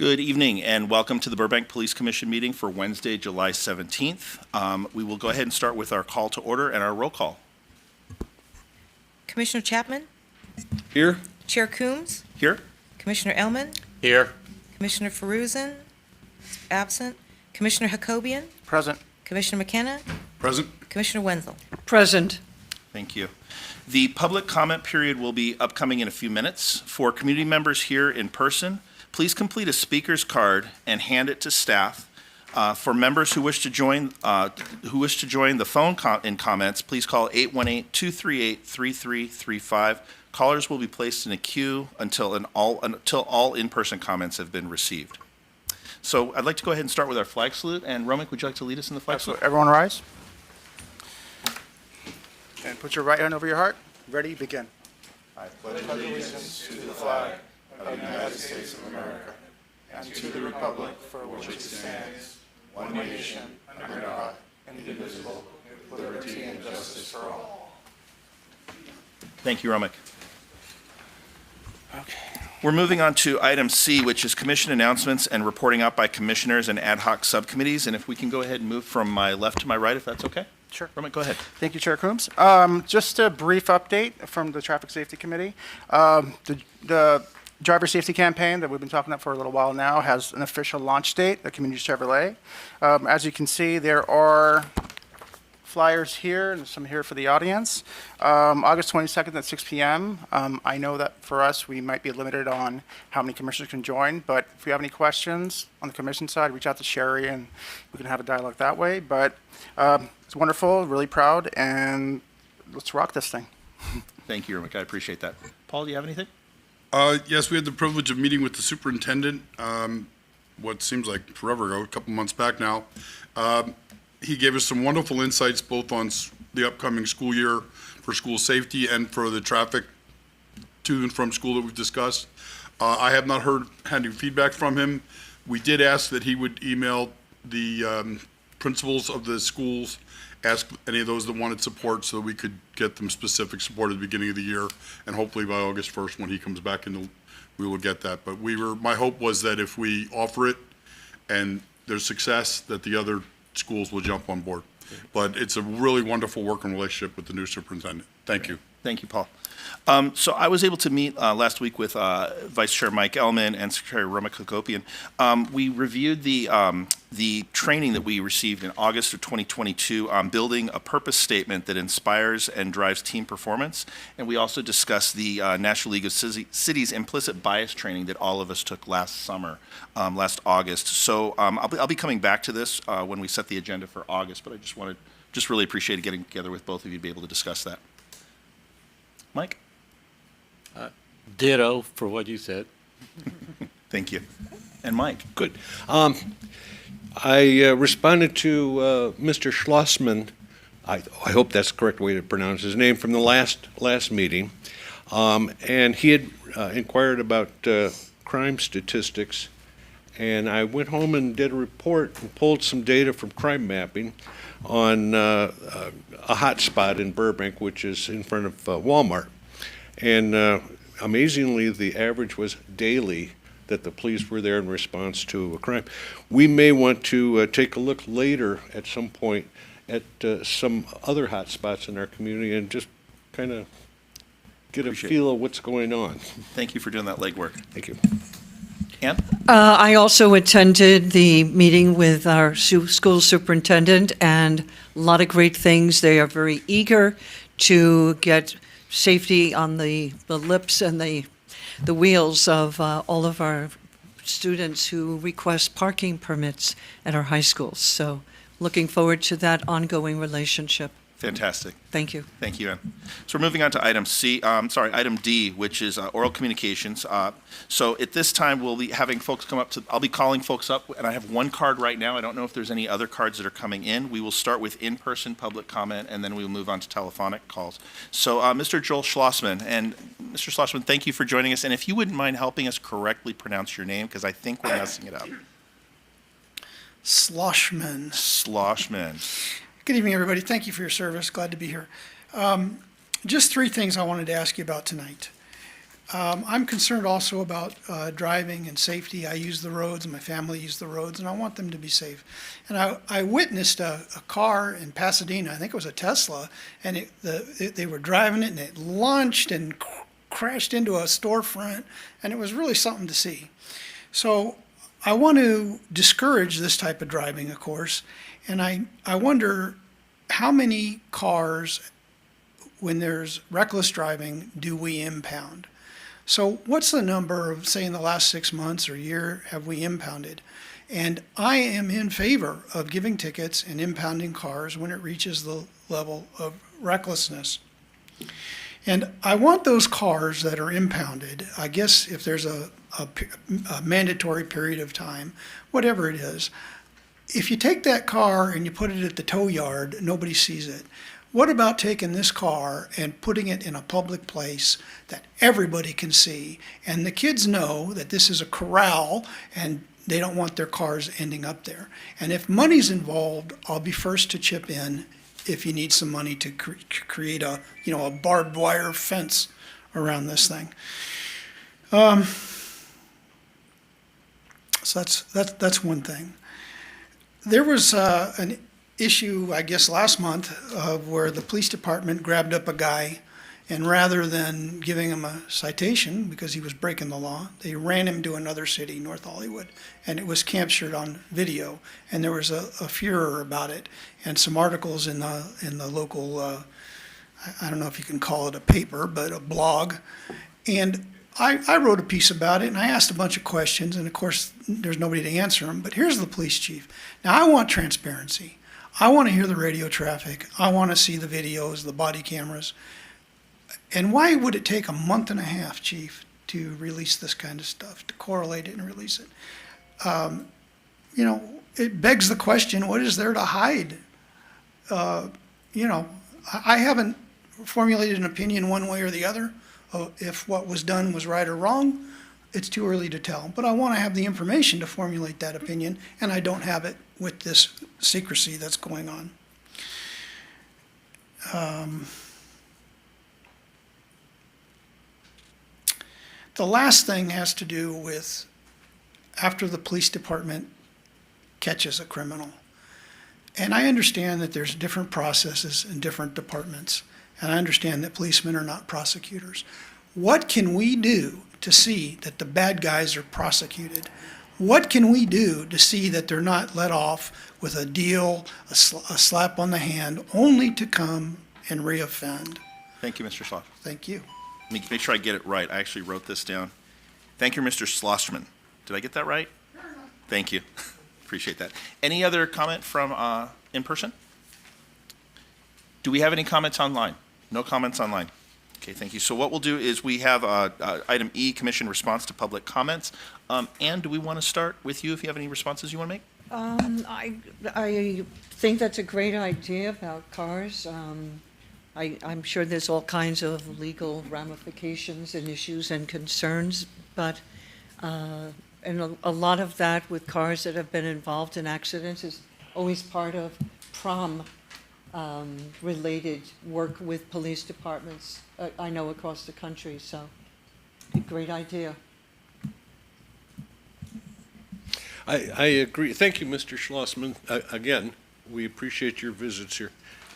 Good evening and welcome to the Burbank Police Commission meeting for Wednesday, July 17th. We will go ahead and start with our call to order and our roll call. Commissioner Chapman? Here. Chair Coombs? Here. Commissioner Ellman? Here. Commissioner Feruzin? Absent. Commissioner Hacobian? Present. Commissioner McKenna? Present. Commissioner Wenzel? Present. Thank you. The public comment period will be upcoming in a few minutes. For community members here in person, please complete a speaker's card and hand it to staff. For members who wish to join the phone in comments, please call 818-238-3335. Callers will be placed in a queue until all in-person comments have been received. So I'd like to go ahead and start with our flag salute. And Romick, would you like to lead us in the flag salute? Everyone rise. And put your right hand over your heart. Ready, begin. I pledge allegiance to the flag of the United States of America and to the republic for which it stands, one nation, under God, indivisible, with liberty and justice for all. Thank you, Romick. Okay. We're moving on to item C, which is commission announcements and reporting out by commissioners and ad hoc subcommittees. And if we can go ahead and move from my left to my right, if that's okay? Sure. Romick, go ahead. Thank you, Chair Coombs. Just a brief update from the Traffic Safety Committee. The driver safety campaign that we've been talking about for a little while now has an official launch date at Community Chevrolet. As you can see, there are flyers here and some here for the audience. August 22nd at 6 p.m. I know that for us, we might be limited on how many commissioners can join, but if you have any questions on the commission side, reach out to Sherry and we can have a dialogue that way. But it's wonderful, really proud, and let's rock this thing. Thank you, Romick. I appreciate that. Paul, do you have anything? Yes, we had the privilege of meeting with the superintendent, what seems like forever ago, a couple months back now. He gave us some wonderful insights both on the upcoming school year for school safety and for the traffic to and from school that we've discussed. I have not had any feedback from him. We did ask that he would email the principals of the schools, ask any of those that wanted support so that we could get them specific support at the beginning of the year, and hopefully by August 1st when he comes back in, we will get that. But my hope was that if we offer it and there's success, that the other schools will jump on board. But it's a really wonderful working relationship with the new superintendent. Thank you. Thank you, Paul. So I was able to meet last week with Vice Chair Mike Ellman and Secretary Romick Hacobian. We reviewed the training that we received in August of 2022 on building a purpose statement that inspires and drives team performance. And we also discussed the National League of Cities implicit bias training that all of us took last summer, last August. So I'll be coming back to this when we set the agenda for August, but I just really appreciated getting together with both of you to be able to discuss that. Mike? Ditto for what you said. Thank you. And Mike? Good. I responded to Mr. Schlossman. I hope that's the correct way to pronounce his name, from the last meeting. And he had inquired about crime statistics. And I went home and did a report and pulled some data from crime mapping on a hot spot in Burbank, which is in front of Walmart. And amazingly, the average was daily that the police were there in response to a crime. We may want to take a look later at some point at some other hot spots in our community and just kind of get a feel of what's going on. Thank you for doing that legwork. Thank you. Ann? I also attended the meeting with our school superintendent, and a lot of great things. They are very eager to get safety on the lips and the wheels of all of our students who request parking permits at our high schools. So looking forward to that ongoing relationship. Fantastic. Thank you. Thank you, Ann. So we're moving on to item item D, which is oral communications. So at this time, we'll be having folks come up I'll be calling folks up, and I have one card right now. I don't know if there's any other cards that are coming in. We will start with in-person public comment, and then we will move on to telephonic calls. So Mr. Joel Schlossman, and Mr. Schlossman, thank you for joining us. And if you wouldn't mind helping us correctly pronounce your name, because I think we're messing it up. Sloshman. Sloshman. Good evening, everybody. Thank you for your service. Glad to be here. Just three things I wanted to ask you about tonight. I'm concerned also about driving and safety. I use the roads, and my family use the roads, and I want them to be safe. And I witnessed a car in Pasadena, I think it was a Tesla, and they were driving it, and it launched and crashed into a storefront, and it was really something to see. So I want to discourage this type of driving, of course, and I wonder how many cars, when there's reckless driving, do we impound? So what's the number of, say, in the last 6 months or year, have we impounded? And I am in favor of giving tickets and impounding cars when it reaches the level of recklessness. And I want those cars that are impounded, I guess if there's a mandatory period of time, whatever it is, if you take that car and you put it at the tow yard, nobody sees it. What about taking this car and putting it in a public place that everybody can see? And the kids know that this is a corral and they don't want their cars ending up there. And if money's involved, I'll be first to chip in if you need some money to create a barbed wire fence around this thing. So that's one thing. There was an issue, I guess, last month where the police department grabbed up a guy, and rather than giving him a citation because he was breaking the law, they ran him to another city, North Hollywood, and it was captured on video. And there was a furor about it, and some articles in the local, I don't know if you can call it a paper, but a blog. And I wrote a piece about it, and I asked a bunch of questions, and of course, there's nobody to answer them. But here's the police chief. Now, I want transparency. I want to hear the radio traffic. I want to see the videos, the body cameras. And why would it take a month and a half, Chief, to release this kind of stuff, to correlate it and release it? It begs the question, what is there to hide? I haven't formulated an opinion one way or the other if what was done was right or wrong. It's too early to tell. But I want to have the information to formulate that opinion, and I don't have it with this secrecy that's going on. The last thing has to do with after the police department catches a criminal. And I understand that there's different processes in different departments, and I understand that policemen are not prosecutors. What can we do to see that the bad guys are prosecuted? What can we do to see that they're not let off with a deal, a slap on the hand, only to come and reoffend? Thank you, Mr. Schloss. Thank you. Let me make sure I get it right. I actually wrote this down. Thank you, Mr. Schlossman. Did I get that right? Thank you. Appreciate that. Any other comment from in person? Do we have any comments online? No comments online. Okay, thank you. So what we'll do is we have item E, commission response to public comments. Ann, do we want to start with you if you have any responses you want to make? I think that's a great idea about cars. I'm sure there's all kinds of legal ramifications and issues and concerns, but and a lot of that with cars that have been involved in accidents is always part of related work with police departments, I know across the country, so a great idea. I agree. Thank you, Mr. Schlossman. Again, we appreciate your visits here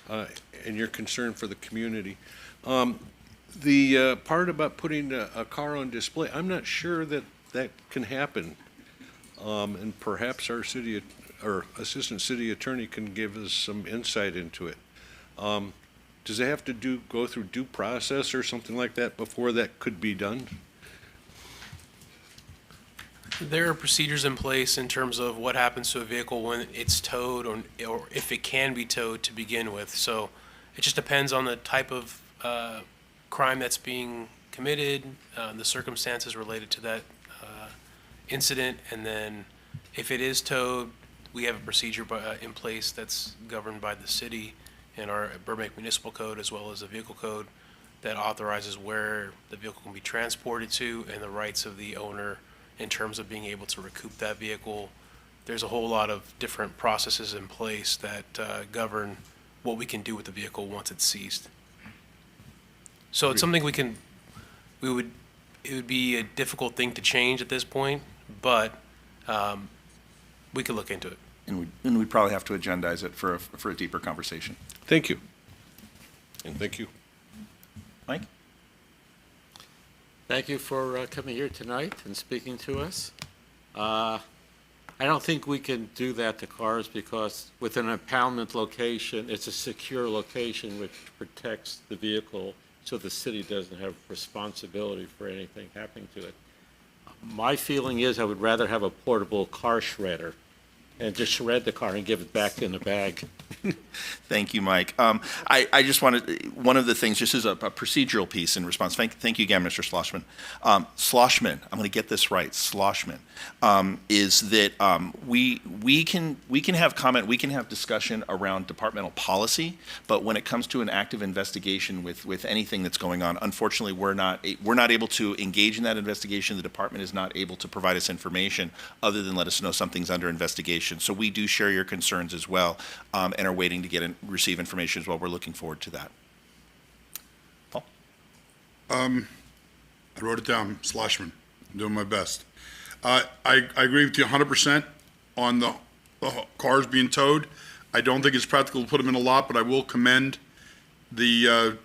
and your concern for the community. The part about putting a car on display, I'm not sure that that can happen. And perhaps our city or assistant city attorney can give us some insight into it. Does it have to go through due process or something like that before that could be done? There are procedures in place in terms of what happens to a vehicle when it's towed or if it can be towed to begin with. So it just depends on the type of crime that's being committed, the circumstances related to that incident, and then if it is towed, we have a procedure in place that's governed by the city and our Burbank Municipal Code as well as the Vehicle Code that authorizes where the vehicle can be transported to and the rights of the owner in terms of being able to recoup that vehicle. There's a whole lot of different processes in place that govern what we can do with the vehicle once it's seized. So it's something it would be a difficult thing to change at this point, but we could look into it. And we'd probably have to agendize it for a deeper conversation. Thank you. And thank you. Mike? Thank you for coming here tonight and speaking to us. I don't think we can do that to cars because with an impoundment location, it's a secure location which protects the vehicle so the city doesn't have responsibility for anything happening to it. My feeling is I would rather have a portable car shredder and just shred the car and give it back in the bag. Thank you, Mike. I just wanted, one of the things, just as a procedural piece in response, thank you again, Mr. Schlossman. Schlossman, I'm going to get this right, Schlossman, is that we can have comment, we can have discussion around departmental policy, but when it comes to an active investigation with anything that's going on, unfortunately, we're not able to engage in that investigation. The department is not able to provide us information other than let us know something's under investigation. So we do share your concerns as well, and are waiting to receive information as well. We're looking forward to that. Paul? I wrote it down, Schlossman. I'm doing my best. I agree with you 100% on the cars being towed. I don't think it's practical to put them in a lot, but I will commend the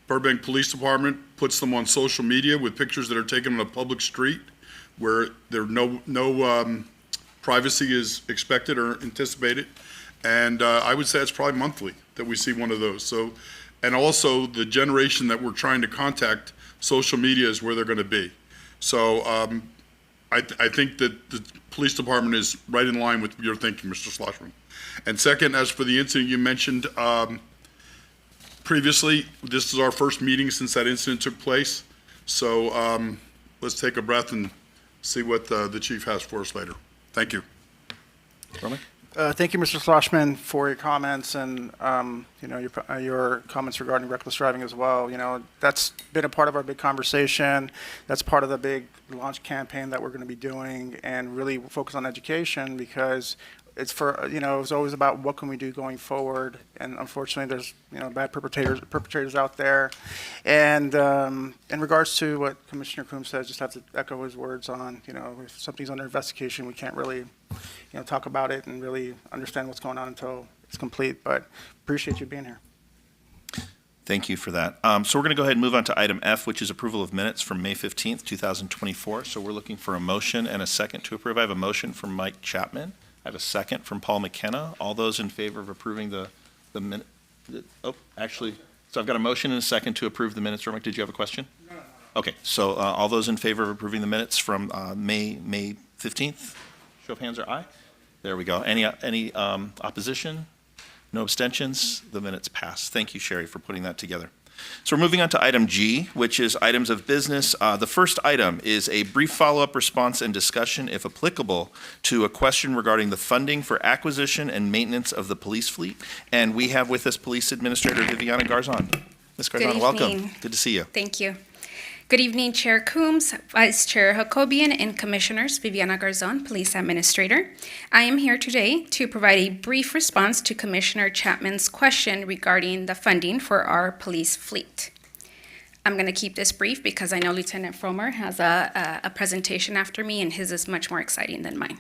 Burbank Police Department puts them on social media with pictures that are taken on a public street where there no privacy is expected or anticipated. And I would say it's probably monthly that we see one of those. So, and also the generation that we're trying to contact, social media is where they're going to be. So I think that the police department is right in line with your thinking, Mr. Schlossman. And second, as for the incident you mentioned previously, this is our first meeting since that incident took place. So let's take a breath and see what the chief has for us later. Thank you. Roman? Thank you, Mr. Schlossman, for your comments and, your comments regarding reckless driving as well. That's been a part of our big conversation. That's part of the big launch campaign that we're going to be doing and really focus on education because it's it's always about what can we do going forward. And unfortunately, there's, bad perpetrators out there. And in regards to what Commissioner Coombs says, just have to echo his words on, if something's under investigation, we can't really, talk about it and really understand what's going on until it's complete. But appreciate you being here. Thank you for that. So we're going to go ahead and move on to item F, which is approval of minutes from May 15th, 2024. So we're looking for a motion and a second to approve. I have a motion from Mike Chapman. I have a second from Paul McKenna. All those in favor of approving the minute? So I've got a motion and a second to approve the minutes. Romick, did you have a question? No. Okay, so all those in favor of approving the minutes from May 15th? Show of hands or aye? There we go. Any opposition? No abstentions? The minutes pass. Thank you, Sherry, for putting that together. So we're moving on to item G, which is items of business. The first item is a brief follow-up response and discussion, if applicable, to a question regarding the funding for acquisition and maintenance of the police fleet. And we have with us Police Administrator Viviana Garzon. Ms. Garzon, welcome. Good to see you. Thank you. Good evening, Chair Coombs, Vice Chair Jacobian, and Commissioners. Viviana Garzon, Police Administrator. I am here today to provide a brief response to Commissioner Chapman's question regarding the funding for our police fleet. I'm going to keep this brief because I know Lieutenant Fromer has a presentation after me, and his is much more exciting than mine.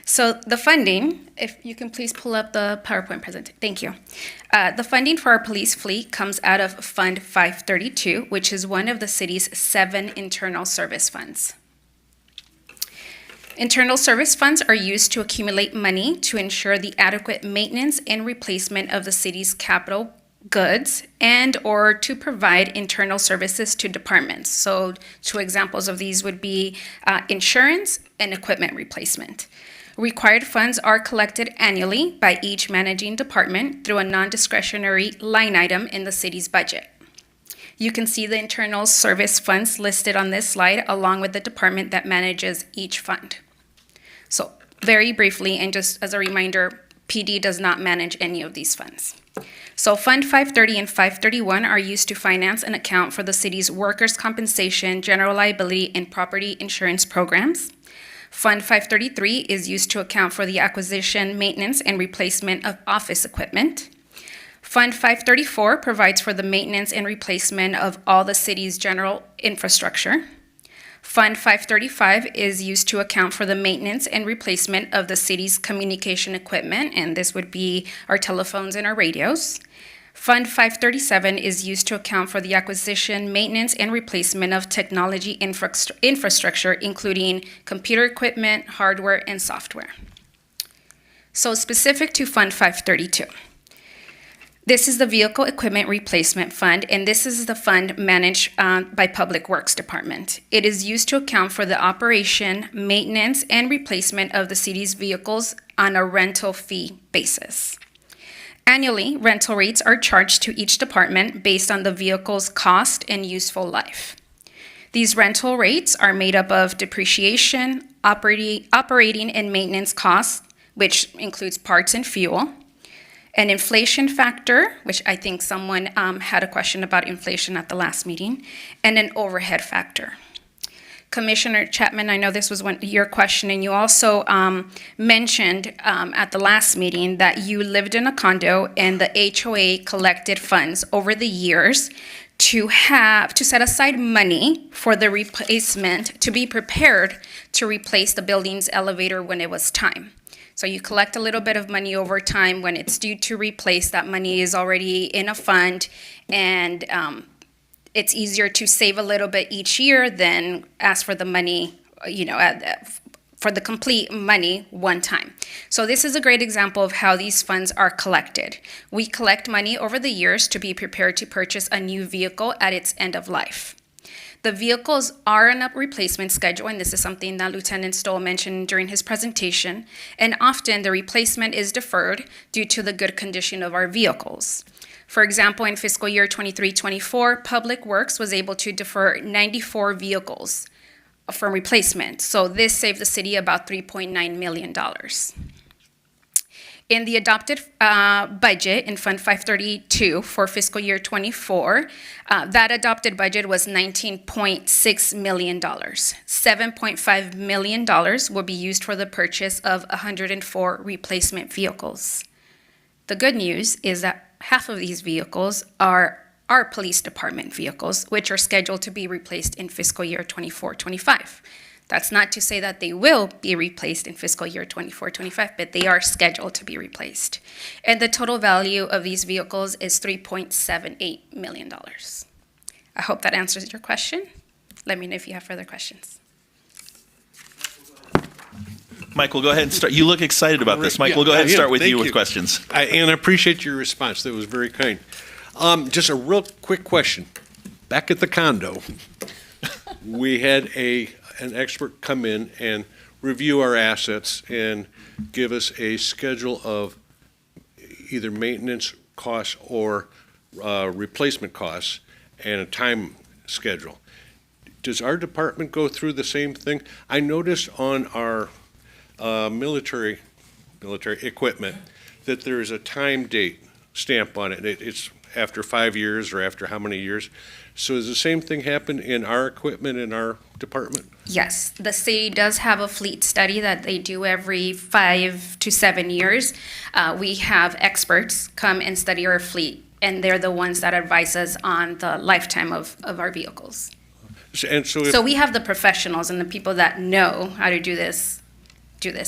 So the funding, if you can please pull up the PowerPoint presentation. Thank you. The funding for our police fleet comes out of Fund 532, which is one of the city's 7 internal service funds. Internal service funds are used to accumulate money to ensure the adequate maintenance and replacement of the city's capital goods and or to provide internal services to departments. So 2 examples of these would be insurance and equipment replacement. Required funds are collected annually by each managing department through a non-discretionary line item in the city's budget. You can see the internal service funds listed on this slide along with the department that manages each fund. So very briefly, and just as a reminder, PD does not manage any of these funds. So Fund 530 and 531 are used to finance and account for the city's workers' compensation, general liability, and property insurance programs. Fund 533 is used to account for the acquisition, maintenance, and replacement of office equipment. Fund 534 provides for the maintenance and replacement of all the city's general infrastructure. Fund 535 is used to account for the maintenance and replacement of the city's communication equipment, and this would be our telephones and our radios. Fund 537 is used to account for the acquisition, maintenance, and replacement of technology infrastructure, including computer equipment, hardware, and software. So specific to Fund 532. This is the Vehicle Equipment Replacement Fund, and this is the fund managed by Public Works Department. It is used to account for the operation, maintenance, and replacement of the city's vehicles on a rental fee basis. Annually, rental rates are charged to each department based on the vehicle's cost and useful life. These rental rates are made up of depreciation, operating and maintenance costs, which includes parts and fuel, an inflation factor, which I think someone had a question about inflation at the last meeting, and an overhead factor. Commissioner Chapman, I know this was your question, and you also mentioned at the last meeting that you lived in a condo and the HOA collected funds over the years to set aside money for the replacement, to be prepared to replace the building's elevator when it was time. So you collect a little bit of money over time. When it's due to replace, that money is already in a fund, and it's easier to save a little bit each year than ask for the money, for the complete money one time. So this is a great example of how these funds are collected. We collect money over the years to be prepared to purchase a new vehicle at its end of life. The vehicles are on a replacement schedule, and this is something that Lieutenant Stoll mentioned during his presentation, and often the replacement is deferred due to the good condition of our vehicles. For example, in fiscal year 23-24, Public Works was able to defer 94 vehicles from replacement. So this saved the city about $3.9 million. In the adopted budget in Fund 532 for fiscal year 24, that adopted budget was $19.6 million. $7.5 million will be used for the purchase of 104 replacement vehicles. The good news is that half of these vehicles are our police department vehicles, which are scheduled to be replaced in fiscal year 24-25. That's not to say that they will be replaced in fiscal year 24-25, but they are scheduled to be replaced. And the total value of these vehicles is $3.78 million. I hope that answers your question. Let me know if you have further questions. Michael, go ahead and start. You look excited about this. Mike, we'll go ahead and start with you with questions. And I appreciate your response. That was very kind. Just a real quick question. Back at the condo, we had an expert come in and review our assets and give us a schedule of either maintenance costs or replacement costs and a time schedule. Does our department go through the same thing? I noticed on our military equipment that there is a time date stamp on it. It's after 5 years or after how many years. So does the same thing happen in our equipment in our department? Yes, the city does have a fleet study that they do every 5 to 7 years. We have experts come and study our fleet, and they're the ones that advise us on the lifetime of our vehicles. And So we have the professionals and the people that know how to do this,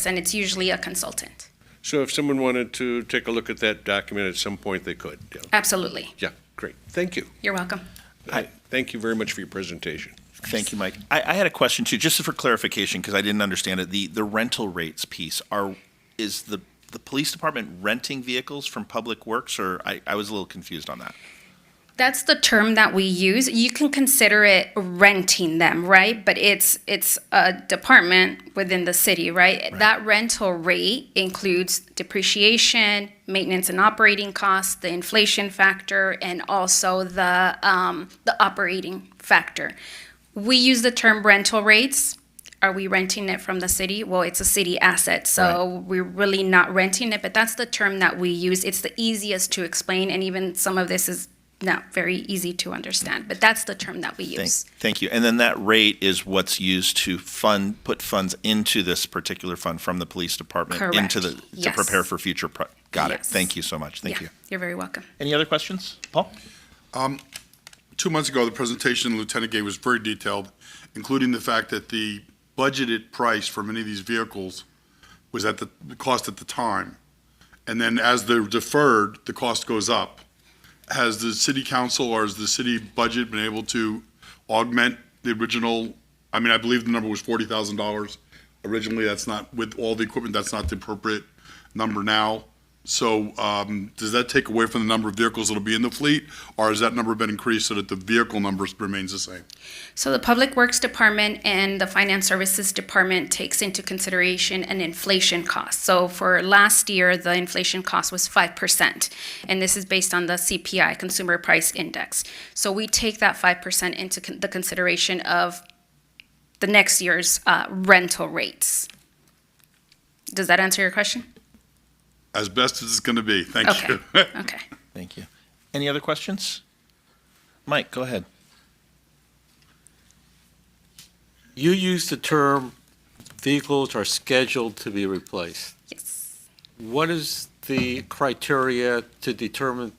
and it's usually a consultant. So if someone wanted to take a look at that document at some point, they could? Yeah. Absolutely. Yeah, great. Thank you. You're welcome. Thank you very much for your presentation. Thank you, Mike. I had a question too, just for clarification, because I didn't understand it. The rental rates piece, is the police department renting vehicles from Public Works, or I was a little confused on that. That's the term that we use. You can consider it renting them, right? But it's a department within the city, right? That rental rate includes depreciation, maintenance and operating costs, the inflation factor, and also the operating factor. We use the term rental rates. Are we renting it from the city? Well, it's a city asset, so we're really not renting it, but that's the term that we use. It's the easiest to explain, and even some of this is not very easy to understand, but that's the term that we use. Thank you. And then that rate is what's used to put funds into this particular fund from the police department Correct. to Yes. prepare for future. Got it. Yes. Thank you so much. Thank you. You're very welcome. Any other questions, Paul? 2 months ago, the presentation the lieutenant gave was very detailed, including the fact that the budgeted price for many of these vehicles was at the cost at the time. And then as they're deferred, the cost goes up. Has the city council or has the city budget been able to augment the original? I mean, I believe the number was $40,000 originally. That's not, with all the equipment, that's not the appropriate number now. So does that take away from the number of vehicles that'll be in the fleet, or has that number been increased so that the vehicle number remains the same? So the Public Works Department and the Finance Services Department takes into consideration an inflation cost. So for last year, the inflation cost was 5%, and this is based on the CPI, Consumer Price Index. So we take that 5% into the consideration of the next year's rental rates. Does that answer your question? As best as it's going to be. Thank Okay. you. Okay. Thank you. Any other questions? Mike, go ahead. You used the term vehicles are scheduled to be replaced. Yes. What is the criteria to determine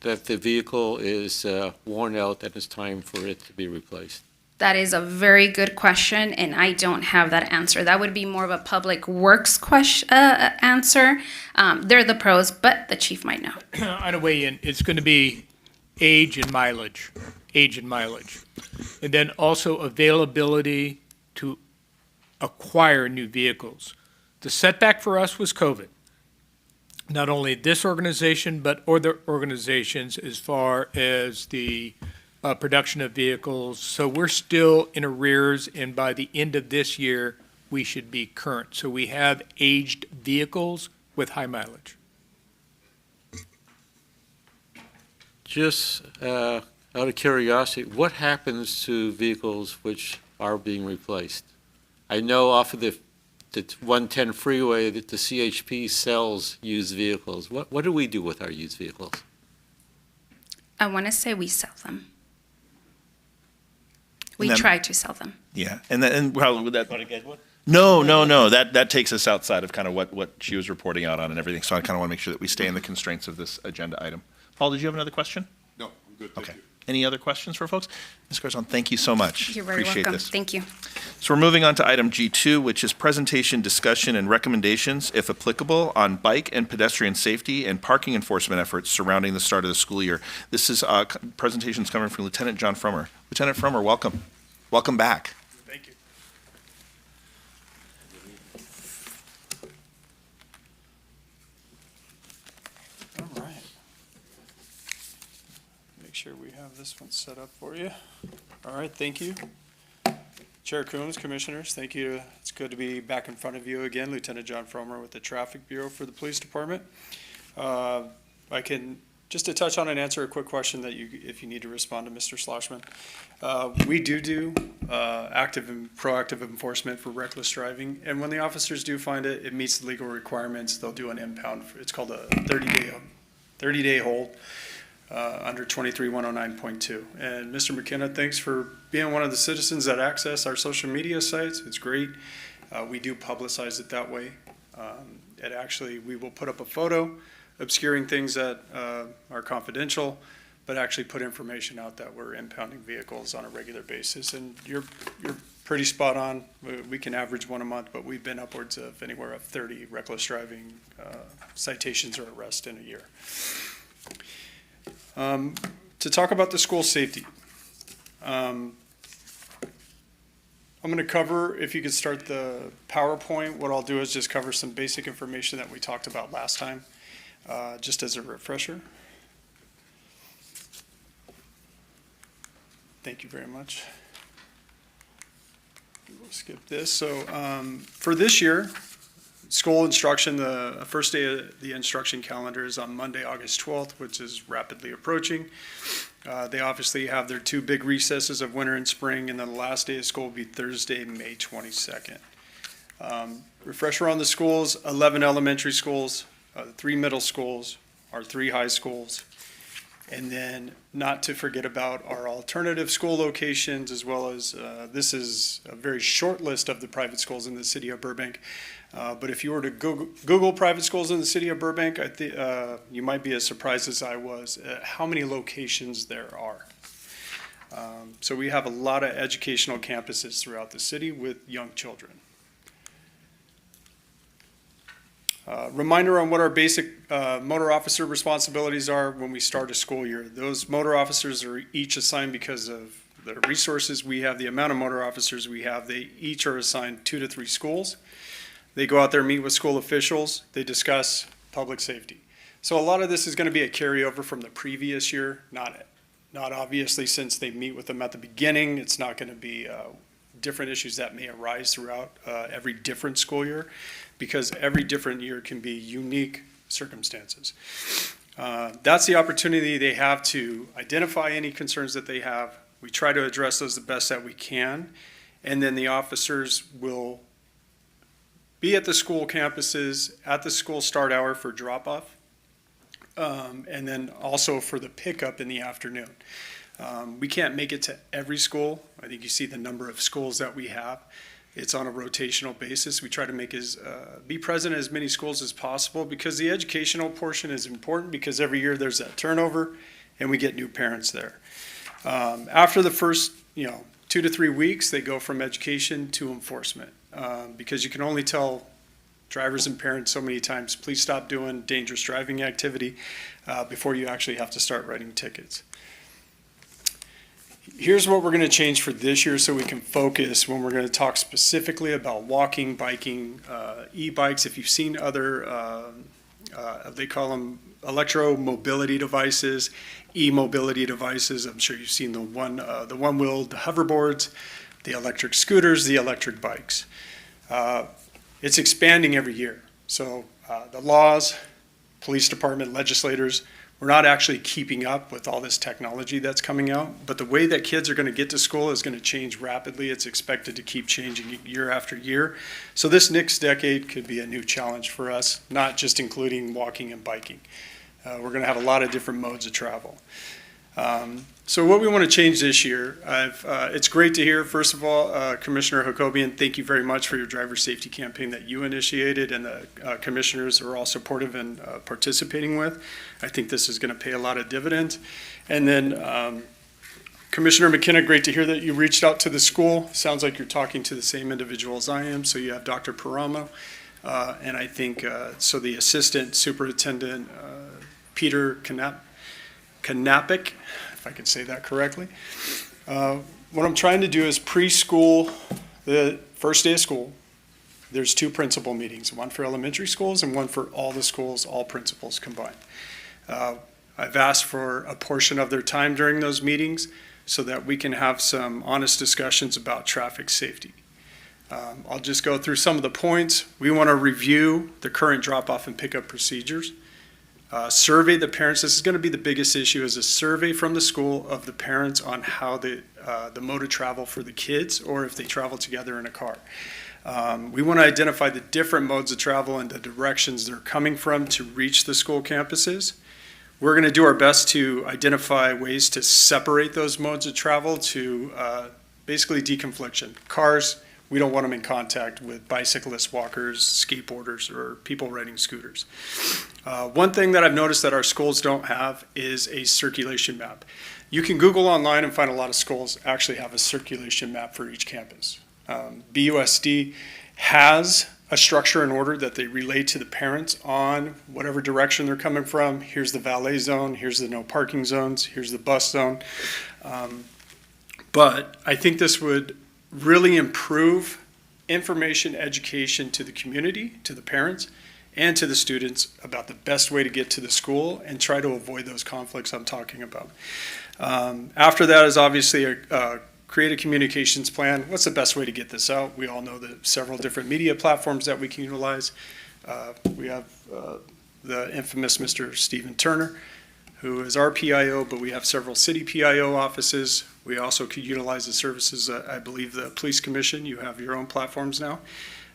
that the vehicle is worn out and it's time for it to be replaced? That is a very good question, and I don't have that answer. That would be more of a Public Works answer. They're the pros, but the chief might know. On a way in, it's going to be age and mileage. And then also availability to acquire new vehicles. The setback for us was COVID. Not only this organization, but other organizations as far as the production of vehicles. So we're still in arrears, and by the end of this year, we should be current. So we have aged vehicles with high mileage. Just out of curiosity, what happens to vehicles which are being replaced? I know off of the 110 freeway that the CHP sells used vehicles. What do we do with our used vehicles? I want to say we sell them. We And then- try to sell them. Yeah, and well, would that? No. That takes us outside of kind of what she was reporting out on and everything. So I kind of want to make sure that we stay in the constraints of this agenda item. Paul, did you have another question? No, I'm good. Thank Okay. you. Any other questions for folks? Ms. Garzon, thank you so much. You're very Appreciate welcome. this. Thank you. So we're moving on to item G2, which is presentation, discussion, and recommendations, if applicable, on bike and pedestrian safety and parking enforcement efforts surrounding the start of the school year. This is presentations coming from Lieutenant John Frommer. Lieutenant Frommer, welcome. Welcome back. Thank you. All right. Make sure we have this one set up for you. All right, thank you. Chair Coombs, Commissioners, thank you. It's good to be back in front of you again. Lieutenant John Frommer with the Traffic Bureau for the Police Department. I can, just to touch on and answer a quick question that you, if you need to respond to Mr. Schlossman. We do active and proactive enforcement for reckless driving, and when the officers do find it, it meets the legal requirements, they'll do an impound. It's called a 30-day hold under 23109.2. And Mr. McKenna, thanks for being one of the citizens that access our social media sites. It's great. We do publicize it that way. It actually, we will put up a photo obscuring things that are confidential, but actually put information out that we're impounding vehicles on a regular basis. And you're pretty spot on. We can average one a month, but we've been upwards of anywhere of 30 reckless driving citations or arrests in a year. To talk about the school safety, I'm going to cover, if you could start the PowerPoint, what I'll do is just cover some basic information that we talked about last time, just as a refresher. Thank you very much. We'll skip this. So for this year, school instruction, the first day of the instruction calendar is on Monday, August 12th, which is rapidly approaching. They obviously have their two big recesses of winter and spring, and then the last day of school will be Thursday, May 22nd. Refresher on the schools: 11 elementary schools, 3 middle schools, our 3 high schools, and then not to forget about our alternative school locations, as well as this is a very short list of the private schools in the city of Burbank. But if you were to Google private schools in the city of Burbank, I think you might be as surprised as I was at how many locations there are. So we have a lot of educational campuses throughout the city with young children. Reminder on what our basic motor officer responsibilities are when we start a school year. Those motor officers are each assigned because of the resources we have, the amount of motor officers we have. They each are assigned 2 to 3 schools. They go out there, meet with school officials. They discuss public safety. So a lot of this is going to be a carryover from the previous year, not obviously since they meet with them at the beginning. It's not going to be different issues that may arise throughout every different school year, because every different year can be unique circumstances. That's the opportunity they have to identify any concerns that they have. We try to address those the best that we can, and then the officers will be at the school campuses at the school start hour for drop-off, and then also for the pickup in the afternoon. We can't make it to every school. I think you see the number of schools that we have. It's on a rotational basis. We try to make be present at as many schools as possible, because the educational portion is important, because every year there's that turnover and we get new parents there. After the first 2 to 3 weeks, they go from education to enforcement, because you can only tell drivers and parents so many times, please stop doing dangerous driving activity, before you actually have to start writing tickets. Here's what we're going to change for this year so we can focus when we're going to talk specifically about walking, biking, e-bikes. If you've seen other, they call them electro-mobility devices, e-mobility devices. I'm sure you've seen the one-wheeled hoverboards, the electric scooters, the electric bikes. It's expanding every year. So the laws, police department, legislators, we're not actually keeping up with all this technology that's coming out, but the way that kids are going to get to school is going to change rapidly. It's expected to keep changing year after year. So this next decade could be a new challenge for us, not just including walking and biking. We're going to have a lot of different modes of travel. So what we want to change this year, it's great to hear, first of all, Commissioner Hakobian, thank you very much for your driver safety campaign that you initiated and the commissioners are all supportive and participating with. I think this is going to pay a lot of dividends. And then Commissioner McKenna, great to hear that you reached out to the school. Sounds like you're talking to the same individual as I am. So you have Dr. Paramo, and I think, so the Assistant Superintendent, Peter Knappich, if I can say that correctly. What I'm trying to do is preschool, the first day of school, there's 2 principal meetings, one for elementary schools and one for all the schools, all principals combined. I've asked for a portion of their time during those meetings so that we can have some honest discussions about traffic safety. I'll just go through some of the points. We want to review the current drop-off and pickup procedures. Survey the parents. This is going to be the biggest issue, is a survey from the school of the parents on how the mode of travel for the kids, or if they travel together in a car. We want to identify the different modes of travel and the directions they're coming from to reach the school campuses. We're going to do our best to identify ways to separate those modes of travel to basically deconfliction. Cars, we don't want them in contact with bicyclists, walkers, skateboarders, or people riding scooters. One thing that I've noticed that our schools don't have is a circulation map. You can Google online and find a lot of schools actually have a circulation map for each campus. BUSD has a structure and order that they relay to the parents on whatever direction they're coming from. Here's the valet zone, here's the no parking zones, here's the bus zone. But I think this would really improve information education to the community, to the parents, and to the students about the best way to get to the school and try to avoid those conflicts I'm talking about. After that is obviously create a communications plan. What's the best way to get this out? We all know the several different media platforms that we can utilize. We have the infamous Mr. Stephen Turner, who is our PIO, but we have several city PIO offices. We also could utilize the services, I believe the police commission, you have your own platforms now.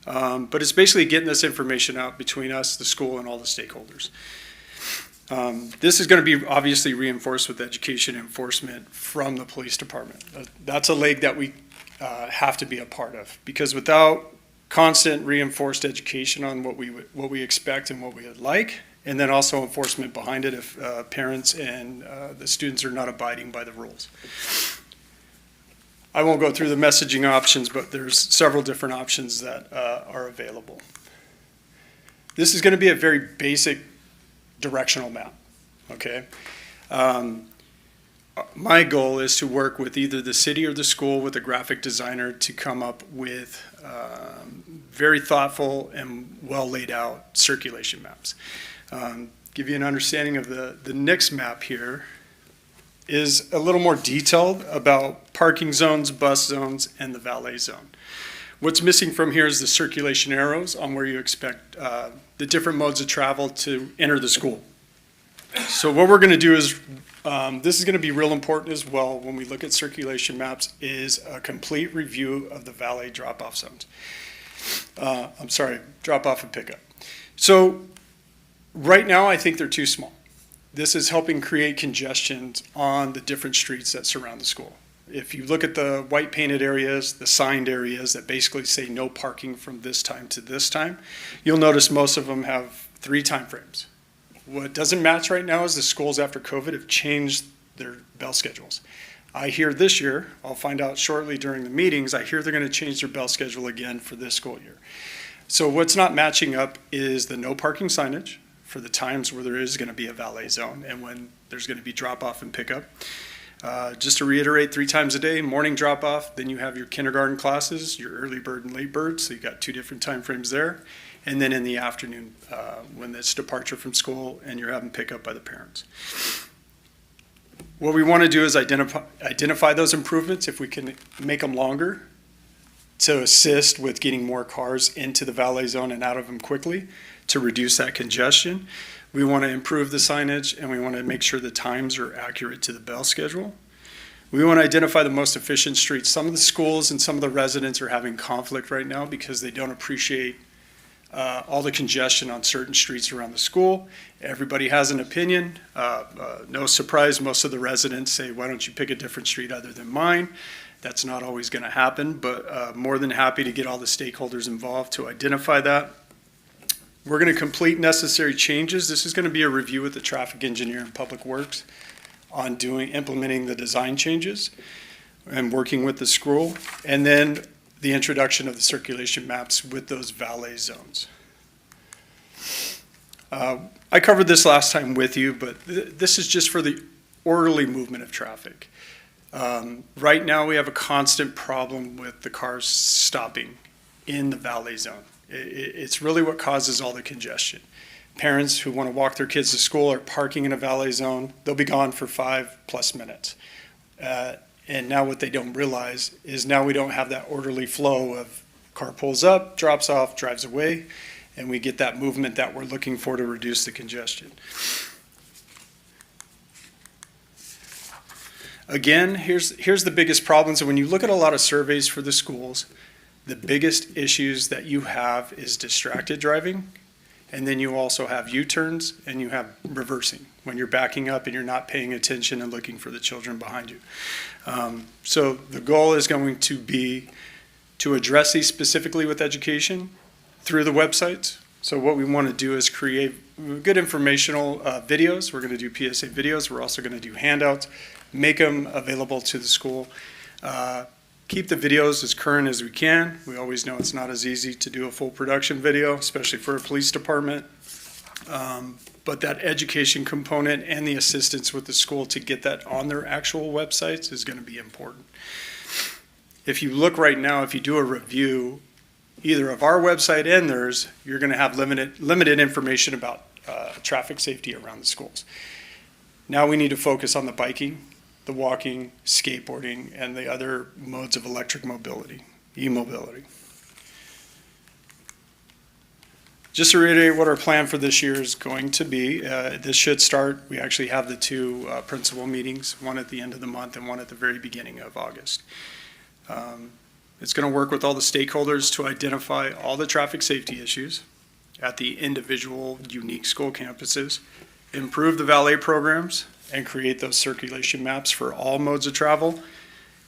But it's basically getting this information out between us, the school, and all the stakeholders. This is going to be obviously reinforced with education enforcement from the police department. That's a leg that we have to be a part of, because without constant reinforced education on what we expect and what we would like, and then also enforcement behind it if parents and the students are not abiding by the rules. I won't go through the messaging options, but there's several different options that are available. This is going to be a very basic directional map, okay? My goal is to work with either the city or the school with a graphic designer to come up with very thoughtful and well laid out circulation maps. Give you an understanding of the next map here is a little more detailed about parking zones, bus zones, and the valet zone. What's missing from here is the circulation arrows on where you expect the different modes of travel to enter the school. So what we're going to do is, this is going to be real important as well when we look at circulation maps, is a complete review of the valet drop-off zones. Drop-off and pickup. So right now, I think they're too small. This is helping create congestion on the different streets that surround the school. If you look at the white painted areas, the signed areas that basically say no parking from this time to this time, you'll notice most of them have 3 time frames. What doesn't match right now is the schools after COVID have changed their bell schedules. I hear this year, I'll find out shortly during the meetings, I hear they're going to change their bell schedule again for this school year. So what's not matching up is the no parking signage for the times where there is going to be a valet zone and when there's going to be drop off and pickup. Just to reiterate, 3 times a day, morning drop off, then you have your kindergarten classes, your early bird and late bird, so you got 2 different time frames there. And then in the afternoon, when it's departure from school and you're having pickup by the parents. What we want to do is identify those improvements, if we can make them longer, to assist with getting more cars into the valet zone and out of them quickly to reduce that congestion. We want to improve the signage and we want to make sure the times are accurate to the bell schedule. We want to identify the most efficient streets. Some of the schools and some of the residents are having conflict right now because they don't appreciate all the congestion on certain streets around the school. Everybody has an opinion. No surprise, most of the residents say, why don't you pick a different street other than mine? That's not always going to happen, but more than happy to get all the stakeholders involved to identify that. We're going to complete necessary changes. This is going to be a review with the traffic engineer and public works on implementing the design changes and working with the school. And then the introduction of the circulation maps with those valet zones. I covered this last time with you, but this is just for the orderly movement of traffic. Right now, we have a constant problem with the cars stopping in the valet zone. It's really what causes all the congestion. Parents who want to walk their kids to school are parking in a valet zone. They'll be gone for 5+ minutes. And now what they don't realize is now we don't have that orderly flow of car pulls up, drops off, drives away, and we get that movement that we're looking for to reduce the congestion. Again, here's the biggest problems. And when you look at a lot of surveys for the schools, the biggest issues that you have is distracted driving, and then you also have U-turns and you have reversing when you're backing up and you're not paying attention and looking for the children behind you. So the goal is going to be to address these specifically with education through the websites. So what we want to do is create good informational videos. We're going to do PSA videos. We're also going to do handouts, make them available to the school. Keep the videos as current as we can. We always know it's not as easy to do a full production video, especially for a police department. But that education component and the assistance with the school to get that on their actual websites is going to be important. If you look right now, if you do a review, either of our website and theirs, you're going to have limited information about traffic safety around the schools. Now we need to focus on the biking, the walking, skateboarding, and the other modes of electric mobility, e-mobility. Just to reiterate what our plan for this year is going to be, this should start, we actually have the 2 principal meetings, one at the end of the month and one at the very beginning of August. It's going to work with all the stakeholders to identify all the traffic safety issues at the individual unique school campuses, improve the valet programs, and create those circulation maps for all modes of travel,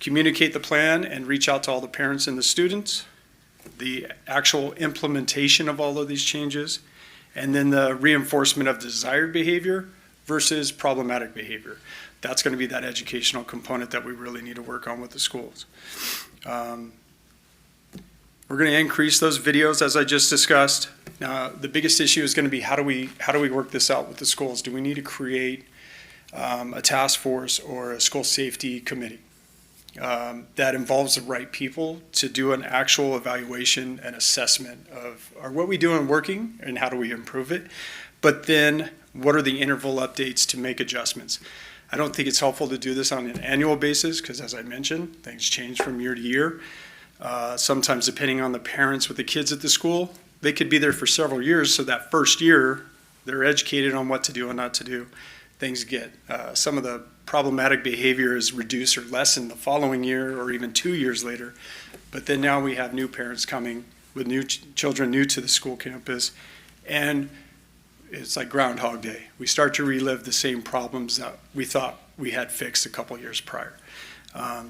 communicate the plan and reach out to all the parents and the students, the actual implementation of all of these changes, and then the reinforcement of desired behavior versus problematic behavior. that's going to be that educational component that we really need to work on with the schools. We're going to increase those videos, as I just discussed. Now, the biggest issue is going to be how do we work this out with the schools? Do we need to create a task force or a school safety committee that involves the right people to do an actual evaluation and assessment of are what we doing working and how do we improve it? But then what are the interval updates to make adjustments? I don't think it's helpful to do this on an annual basis because, as I mentioned, things change from year to year. Sometimes, depending on the parents with the kids at the school, they could be there for several years. So that first year, they're educated on what to do and not to do. Things get some of the problematic behavior is reduced or lessened the following year or even 2 years later. But then now we have new parents coming with new children new to the school campus, and it's like Groundhog Day. We start to relive the same problems that we thought we had fixed a couple years prior.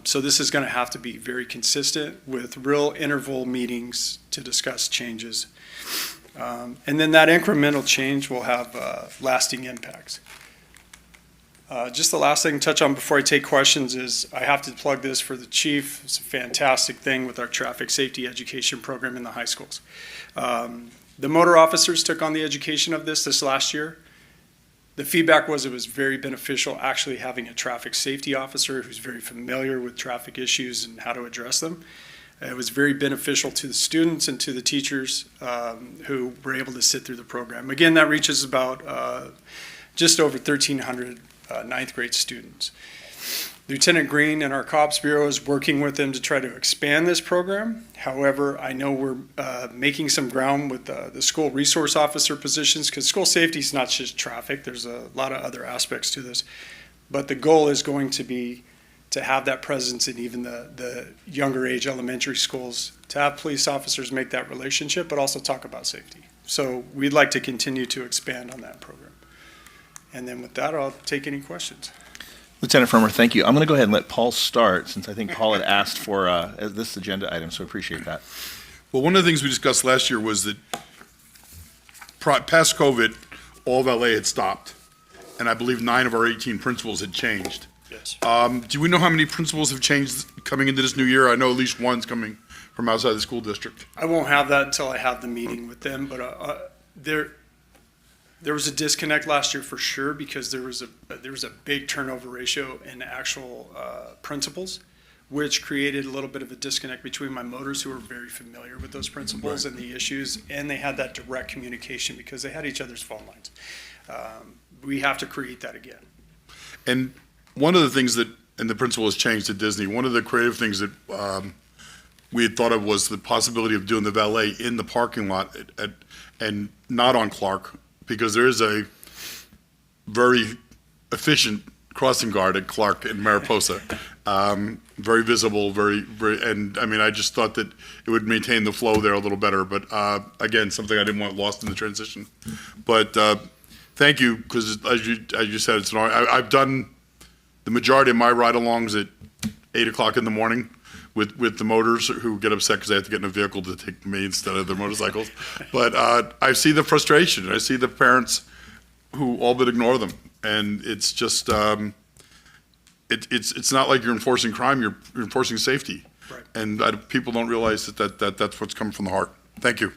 So this is going to have to be very consistent with real interval meetings to discuss changes. And then that incremental change will have lasting impacts. Just the last thing to touch on before I take questions is I have to plug this for the chief. It's a fantastic thing with our traffic safety education program in the high schools. The motor officers took on the education of this last year. The feedback was it was very beneficial actually having a traffic safety officer who's very familiar with traffic issues and how to address them. It was very beneficial to the students and to the teachers who were able to sit through the program. Again, that reaches about just over 1,300 ninth grade students. Lieutenant Green and our COPS Bureau is working with them to try to expand this program. However, I know we're making some ground with the school resource officer positions because school safety is not just traffic. There's a lot of other aspects to this. But the goal is going to be to have that presence in even the younger age elementary schools, to have police officers make that relationship, but also talk about safety. So we'd like to continue to expand on that program. And then with that, I'll take any questions. Lieutenant Firmer, thank you. I'm going to go ahead and let Paul start, since I think Paul had asked for this agenda item, so I appreciate that. Well, one of the things we discussed last year was that past COVID, all of LA had stopped, and I believe 9 of our 18 principals had changed. Yes. Do we know how many principals have changed coming into this new year? I know at least one's coming from outside the school district. I won't have that until I have the meeting with them, but there was a disconnect last year for sure because there was a big turnover ratio in actual principals, which created a little bit of a disconnect between my motors who were very familiar with those principals and the issues, and they had that direct communication because they had each other's phone lines. We have to create that again. And one of the things that, and the principal has changed at Disney, one of the creative things that we had thought of was the possibility of doing the valet in the parking lot and not on Clark, because there is a very efficient crossing guard at Clark in Mariposa. Very visible, very, and I mean, I just thought that it would maintain the flow there a little better, but again, something I didn't want lost in the transition. But thank you, because as you said, it's I've done the majority of my ride-alongs at 8 o'clock in the morning with the motors who get upset because they have to get in a vehicle to take me instead of their motorcycles. But I see the frustration. I see the parents who all but ignore them. And it's just, it's not like you're enforcing crime, you're enforcing safety. Right. And people don't realize that's what's coming from the heart. Thank you.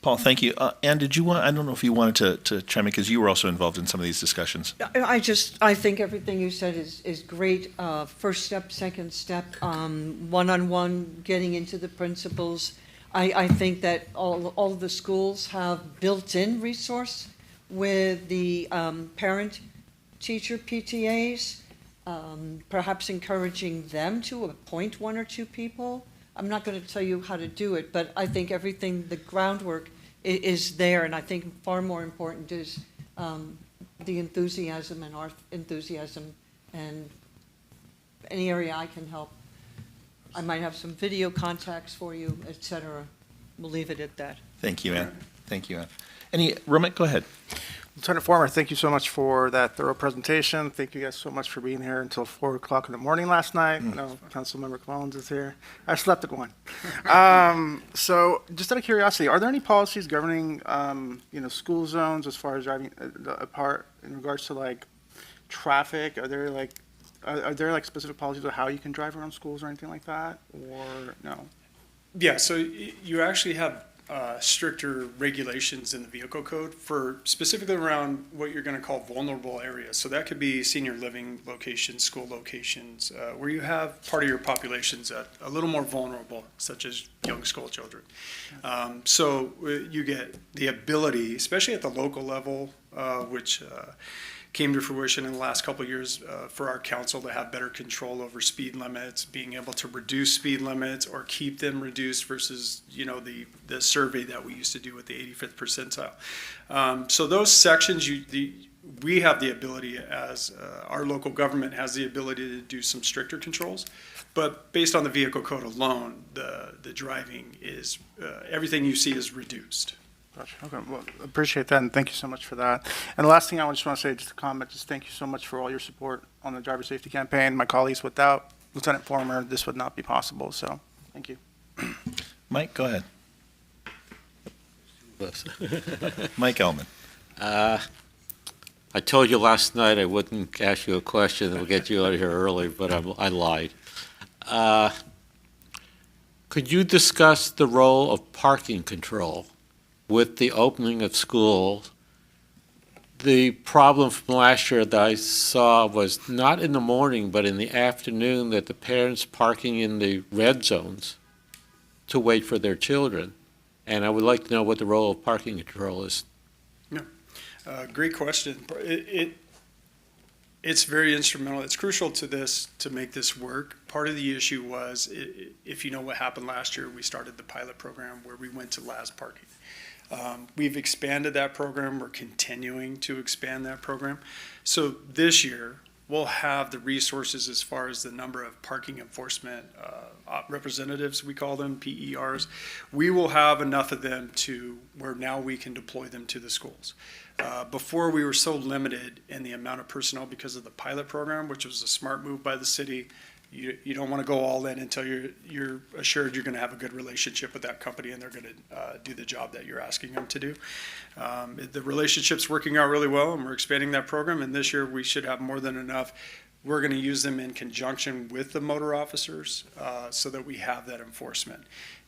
Paul, thank you. Ann, did you want, I don't know if you wanted to chime in, because you were also involved in some of these discussions. I think everything you said is great. First step, second step, one-on-one, getting into the principals. I think that all of the schools have built-in resource with the parent-teacher PTAs, perhaps encouraging them to appoint 1 or 2 people. I'm not going to tell you how to do it, but I think everything, the groundwork is there, and I think far more important is the enthusiasm and our enthusiasm, and any area I can help. I might have some video contacts for you, et cetera. We'll leave it at that. Thank you, Ann. Thank you, Ann. Romit, go ahead. Lieutenant Former, thank you so much for that thorough presentation. Thank you guys so much for being here until 4 o'clock in the morning last night. No, Councilmember Collins is here. I slept at 1. So just out of curiosity, are there any policies governing, school zones as far as driving apart in regards to like traffic? Are there like specific policies of how you can drive around schools or anything like that, or no? Yeah, so you actually have stricter regulations in the vehicle code for specifically around what you're going to call vulnerable areas. So that could be senior living locations, school locations, where you have part of your populations that a little more vulnerable, such as young school children. So you get the ability, especially at the local level, which came to fruition in the last couple of years for our council to have better control over speed limits, being able to reduce speed limits or keep them reduced versus, the survey that we used to do with the 85th percentile. So those sections, we have the ability as our local government has the ability to do some stricter controls. But based on the vehicle code alone, the driving is, everything you see is reduced. Gotcha. Okay, well, appreciate that, and thank you so much for that. And the last thing I just want to say, just a comment, just thank you so much for all your support on the driver safety campaign. My colleagues, without Lieutenant Former, this would not be possible, so thank you. Mike, go ahead. Mike Ellman. I told you last night I wouldn't ask you a question that would get you out of here early, but I lied. Could you discuss the role of parking control with the opening of schools? The problem from last year that I saw was not in the morning, but in the afternoon, that the parents parking in the red zones to wait for their children. And I would like to know what the role of parking control is. Great question. It's very instrumental. It's crucial to make this work. Part of the issue was, if you know what happened last year, we started the pilot program where we went to last parking. We've expanded that program. We're continuing to expand that program. So this year, we'll have the resources as far as the number of parking enforcement representatives, we call them, PERs. We will have enough of them to where now we can deploy them to the schools. Before, we were so limited in the amount of personnel because of the pilot program, which was a smart move by the city. You don't want to go all in until you're assured you're going to have a good relationship with that company and they're going to do the job that you're asking them to do. The relationship's working out really well, and we're expanding that program, and this year we should have more than enough. We're going to use them in conjunction with the motor officers so that we have that enforcement.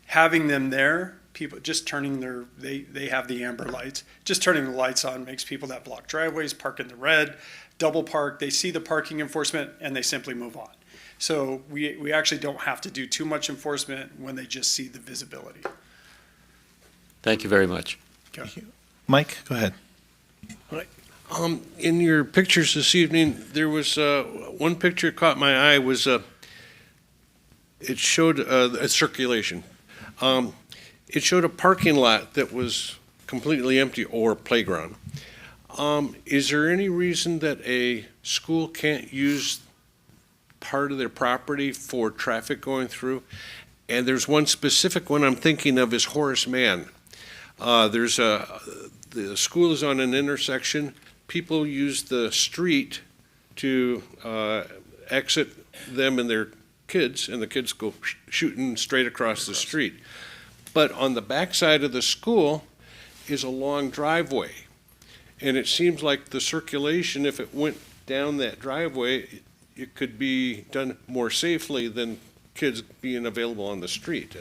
Having them there, people just turning they have the amber lights, just turning the lights on makes people that block driveways park in the red, double park, they see the parking enforcement, and they simply move on. So we actually don't have to do too much enforcement when they just see the visibility. Thank you very much. Okay. Mike, go ahead. In your pictures this evening, there was one picture caught my eye. Was it showed a circulation. It showed a parking lot that was completely empty, or playground. Is there any reason that a school can't use part of their property for traffic going through? And there's one specific one I'm thinking of is Horace Mann. The school is on an intersection. People use the street to exit them and their kids, and the kids go shooting straight across the street. But on the backside of the school is a long driveway. And it seems like the circulation, if it went down that driveway, it could be done more safely than kids being available on the street.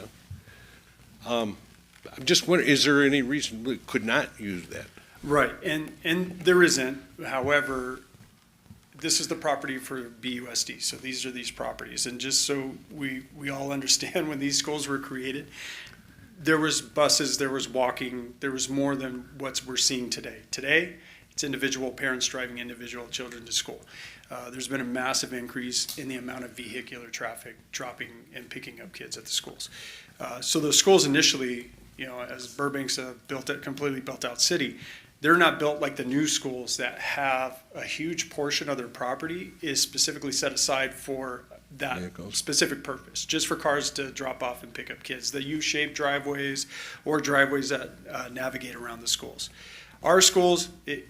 I'm just wondering, is there any reason we could not use that? Right, and there isn't. However, this is the property for BUSD, so these are these properties. And just so we all understand, when these schools were created, there was buses, there was walking, there was more than what we're seeing today. Today, it's individual parents driving individual children to school. There's been a massive increase in the amount of vehicular traffic dropping and picking up kids at the schools. So the schools initially, as Burbank's a completely built out city, they're not built like the new schools that have a huge portion of their property is specifically set aside for that specific purpose, just for cars to drop off and pick up kids. The U-shaped driveways or driveways that navigate around the schools. Our schools, the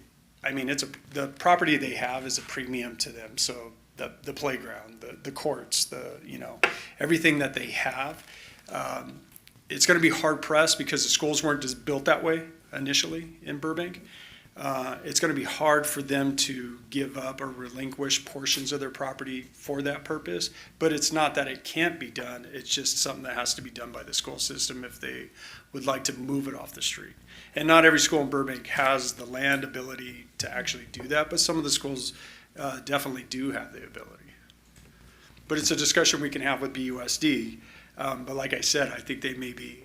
property they have is a premium to them. So the playground, the courts, everything that they have, it's going to be hard pressed because the schools weren't just built that way initially in Burbank. it's going to be hard for them to give up or relinquish portions of their property for that purpose. But it's not that it can't be done. It's just something that has to be done by the school system if they would like to move it off the street. And not every school in Burbank has the land ability to actually do that, but some of the schools definitely do have the ability. But it's a discussion we can have with BUSD. But like I said, I think they may be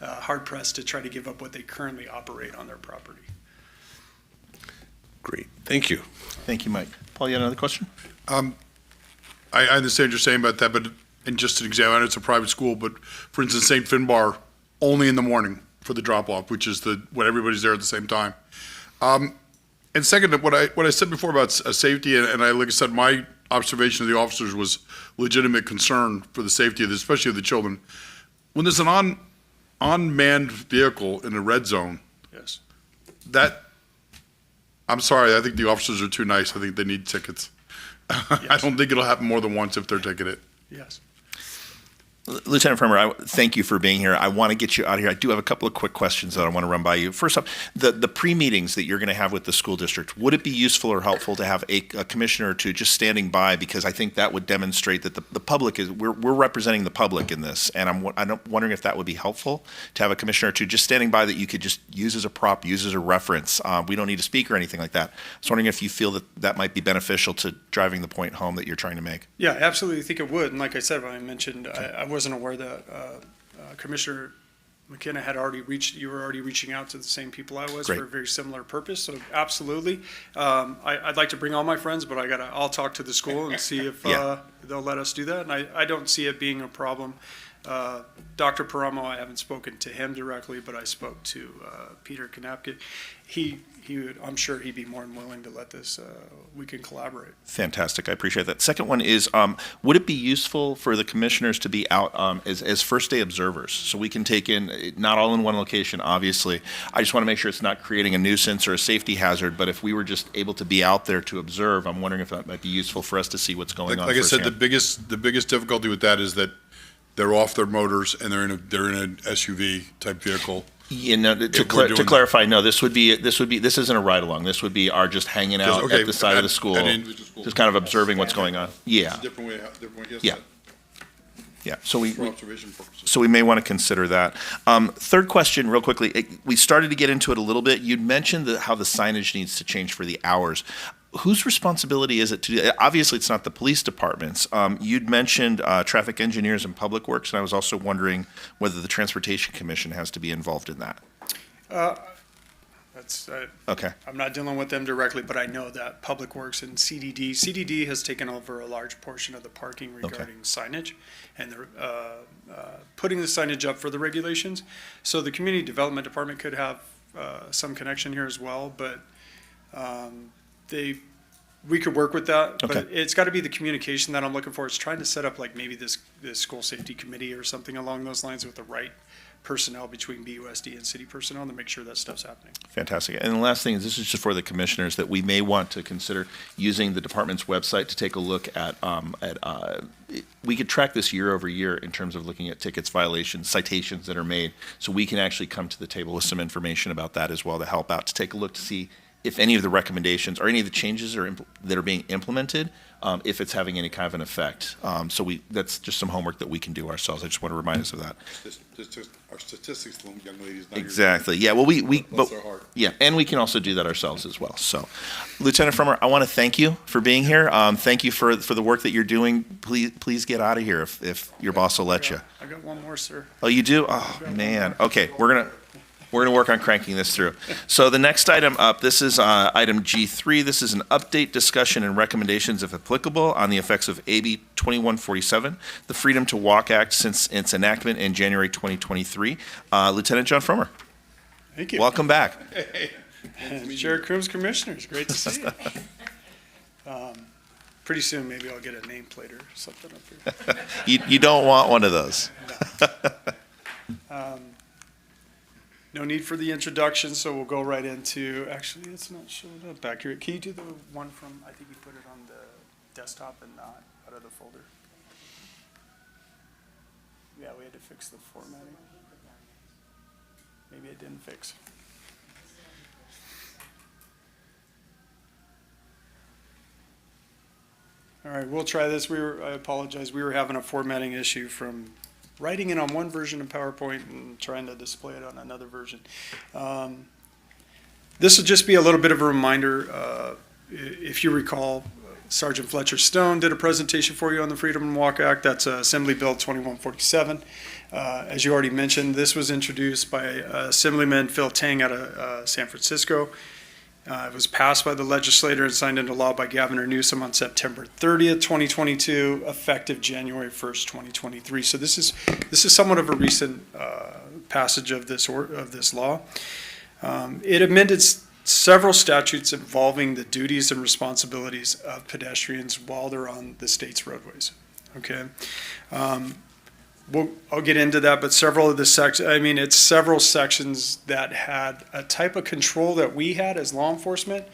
hard pressed to try to give up what they currently operate on their property. Great, thank you. Thank you, Mike. Paul, you had another question? I understand what you're saying about that, but in just an example, I know it's a private school, but for instance, St. Finbar, only in the morning for the drop-off, which is when everybody's there at the same time. And second, what I said before about safety, and like I said, my observation of the officers was legitimate concern for the safety of especially of the children. When there's an unmanned vehicle in a red zone, Yes. I'm sorry, I think the officers are too nice. I think they need tickets. I don't think it'll happen more than once if they're ticketed. Yes. Lieutenant Firmer, thank you for being here. I want to get you out of here. I do have a couple of quick questions that I want to run by you. First up, the pre-meetings that you're going to have with the school district, would it be useful or helpful to have a commissioner or two just standing by? Because I think that would demonstrate that the public we're representing the public in this. And I'm wondering if that would be helpful to have a commissioner or two just standing by that you could just use as a prop, use as a reference. We don't need to speak or anything like that. I was wondering if you feel that might be beneficial to driving the point home that you're trying to make. Yeah, absolutely. I think it would. And like I said, when I mentioned, I wasn't aware that Commissioner McKenna you were already reaching out to the same people I was Great. for a very similar purpose. So absolutely. I'd like to bring all my friends, but I'll talk to the school and see if Yeah. they'll let us do that. And I don't see it being a problem. Dr. Paramo, I haven't spoken to him directly, but I spoke to Peter Kanapke. I'm sure he'd be more than willing to let this, we can collaborate. Fantastic. I appreciate that. Second one is, would it be useful for the commissioners to be out as first day observers? So we can take in, not all in one location, obviously. I just want to make sure it's not creating a nuisance or a safety hazard, but if we were just able to be out there to observe, I'm wondering if that might be useful for us to see what's going on Like I said, the firsthand. biggest difficulty with that is that they're off their motors and they're in an SUV type vehicle. Yeah, no, to If we're doing clarify, no, this isn't a ride along. This would be our just hanging out Okay, at the side of the school, at individual school. just kind of observing what's going on. Yeah, It's a different way, yes. Yeah. yeah. So For observation purposes. So we may want to consider that. Third question, real quickly. We started to get into it a little bit. You'd mentioned how the signage needs to change for the hours. Whose responsibility is it to do that? Obviously, it's not the police departments. You'd mentioned traffic engineers and public works, and I was also wondering whether the Transportation Commission has to be involved in that. Okay. I'm not dealing with them directly, but I know that Public Works and CDD has taken over a large portion of the parking regarding signage, and they're putting the signage up for the regulations. So the Community Development Department could have some connection here as well, but we could work with that. But Okay. it's got to be the communication that I'm looking for. It's trying to set up like maybe this school safety committee or something along those lines with the right personnel between BUSD and city personnel to make sure that stuff's happening. Fantastic. And the last thing is, this is just for the commissioners, that we may want to consider using the department's website to take a look at we could track this year over year in terms of looking at tickets, violations, citations that are made. So we can actually come to the table with some information about that as well to help out, to take a look to see if any of the recommendations or any of the changes that are being implemented, if it's having any kind of an effect. So that's just some homework that we can do ourselves. I just want to remind us of that. Just our statistics, young ladies. Not Exactly. Yeah. Well, Bless their heart. yeah, and we can also do that ourselves as well. So, Lieutenant Frommer, I want to thank you for being here. Thank you for the work that you're doing. Please get out of here if your boss will let you. I got one more, sir. Oh, you do? Oh man. Okay, we're gonna work on cranking this through. So the next item up, this is item G3. This is an update, discussion, and recommendations, if applicable, on the effects of AB 2147, the Freedom to Walk Act, since its enactment in January 2023. Lieutenant John Frommer, Thank you. welcome back. Chair Coombs, Commissioners, great to see you. Pretty soon, maybe I'll get a nameplate or something up here. You don't want one of those. No need for the introduction, so we'll go right into, actually, it's not showing up back here. Can you do the one from, I think you put it on the desktop and not out of the folder? Yeah, we had to fix the formatting. Maybe it didn't fix. All right, we'll try this. I apologize. We were having a formatting issue from writing it on one version of PowerPoint and trying to display it on another version. This will just be a little bit of a reminder. If you recall, Sergeant Fletcher Stone did a presentation for you on the Freedom and Walk Act. That's Assembly Bill 2147. As you already mentioned, this was introduced by Assemblyman Phil Tang out of San Francisco. It was passed by the legislature and signed into law by Governor Newsom on September 30th, 2022, effective January 1st, 2023. So this is somewhat of a recent passage of this law. It amended several statutes involving the duties and responsibilities of pedestrians while they're on the state's roadways. Okay. I'll get into that, but several of the it's several sections that had a type of control that we had as law enforcement.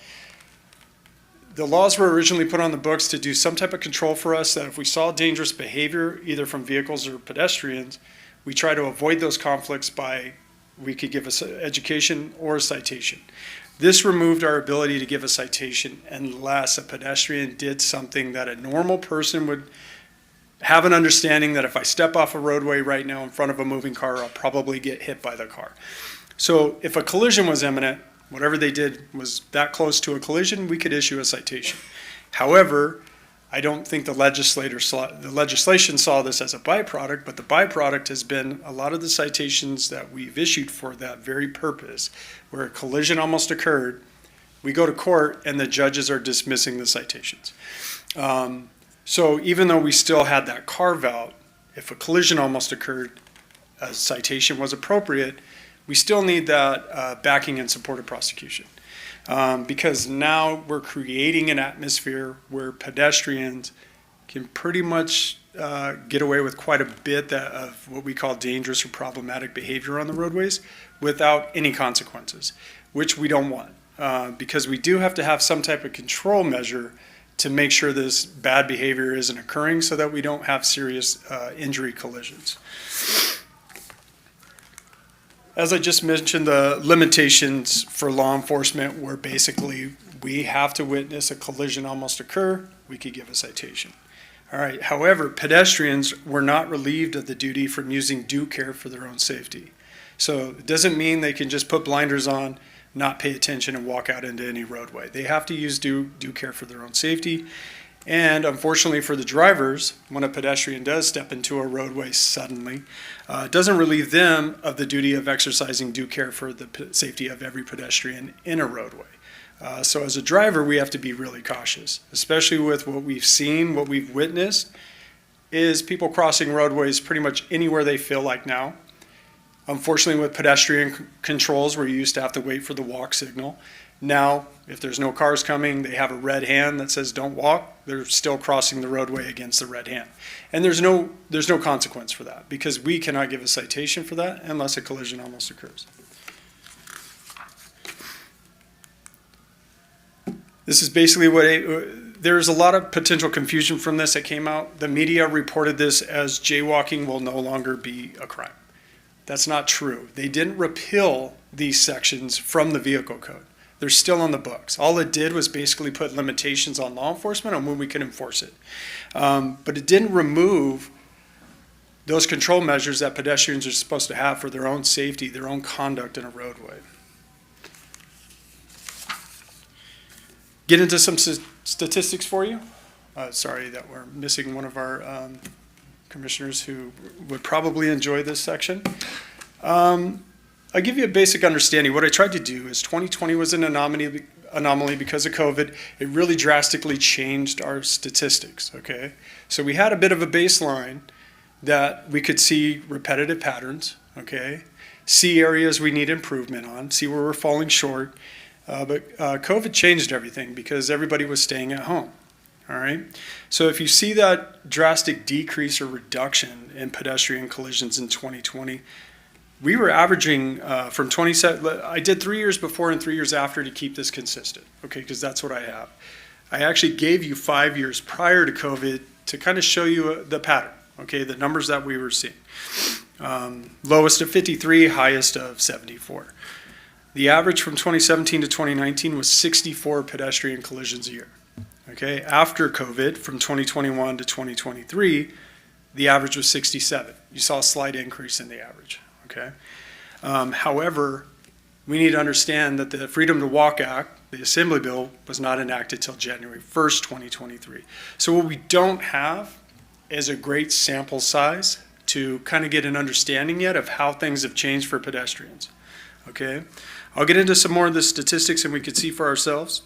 The laws were originally put on the books to do some type of control for us, that if we saw dangerous behavior, either from vehicles or pedestrians, we try to avoid those conflicts by, we could give us education or a citation. This removed our ability to give a citation unless a pedestrian did something that a normal person would have an understanding that if I step off a roadway right now in front of a moving car, I'll probably get hit by the car. So if a collision was imminent, whatever they did was that close to a collision, we could issue a citation. However, I don't think the legislation saw this as a byproduct, but the byproduct has been a lot of the citations that we've issued for that very purpose, where a collision almost occurred, we go to court and the judges are dismissing the citations. So even though we still had that carve out, if a collision almost occurred, a citation was appropriate, we still need that backing and support of prosecution. Because now we're creating an atmosphere where pedestrians can pretty much get away with quite a bit of what we call dangerous or problematic behavior on the roadways without any consequences, which we don't want. Because we do have to have some type of control measure to make sure this bad behavior isn't occurring so that we don't have serious injury collisions. As I just mentioned, the limitations for law enforcement were basically we have to witness a collision almost occur, we could give a citation. All right. However, pedestrians were not relieved of the duty from using due care for their own safety. So it doesn't mean they can just put blinders on, not pay attention, and walk out into any roadway. They have to use due care for their own safety. And unfortunately for the drivers, when a pedestrian does step into a roadway suddenly, it doesn't relieve them of the duty of exercising due care for the safety of every pedestrian in a roadway. So as a driver, we have to be really cautious, especially with what we've seen, what we've witnessed, is people crossing roadways pretty much anywhere they feel like now. Unfortunately, with pedestrian controls, we're used to have to wait for the walk signal. Now, if there's no cars coming, they have a red hand that says don't walk, they're still crossing the roadway against the red hand. And there's no consequence for that, because we cannot give a citation for that unless a collision almost occurs. This is basically there's a lot of potential confusion from this that came out. The media reported this as jaywalking will no longer be a crime. That's not true. They didn't repeal these sections from the vehicle code. They're still on the books. All it did was basically put limitations on law enforcement on when we can enforce it. But it didn't remove those control measures that pedestrians are supposed to have for their own safety, their own conduct in a roadway. Get into some statistics for you. Sorry that we're missing one of our commissioners who would probably enjoy this section. I'll give you a basic understanding. What I tried to do is 2020 was an anomaly because of COVID. It really drastically changed our statistics, okay? So we had a bit of a baseline that we could see repetitive patterns, okay? See areas we need improvement on, see where we're falling short. But COVID changed everything because everybody was staying at home. All right. So if you see that drastic decrease or reduction in pedestrian collisions in 2020, we were averaging from 27. I did 3 years before and 3 years after to keep this consistent. Okay, because that's what I have. I actually gave you 5 years prior to COVID to kind of show you the pattern. Okay, the numbers that we were seeing. Lowest of 53, highest of 74. The average from 2017 to 2019 was 64 pedestrian collisions a year. Okay, after COVID, from 2021 to 2023, the average was 67. You saw a slight increase in the average, okay? However, we need to understand that the Freedom to Walk Act, the Assembly Bill, was not enacted till January 1st, 2023. So what we don't have is a great sample size to kind of get an understanding yet of how things have changed for pedestrians, okay? I'll get into some more of the statistics and we can see for ourselves.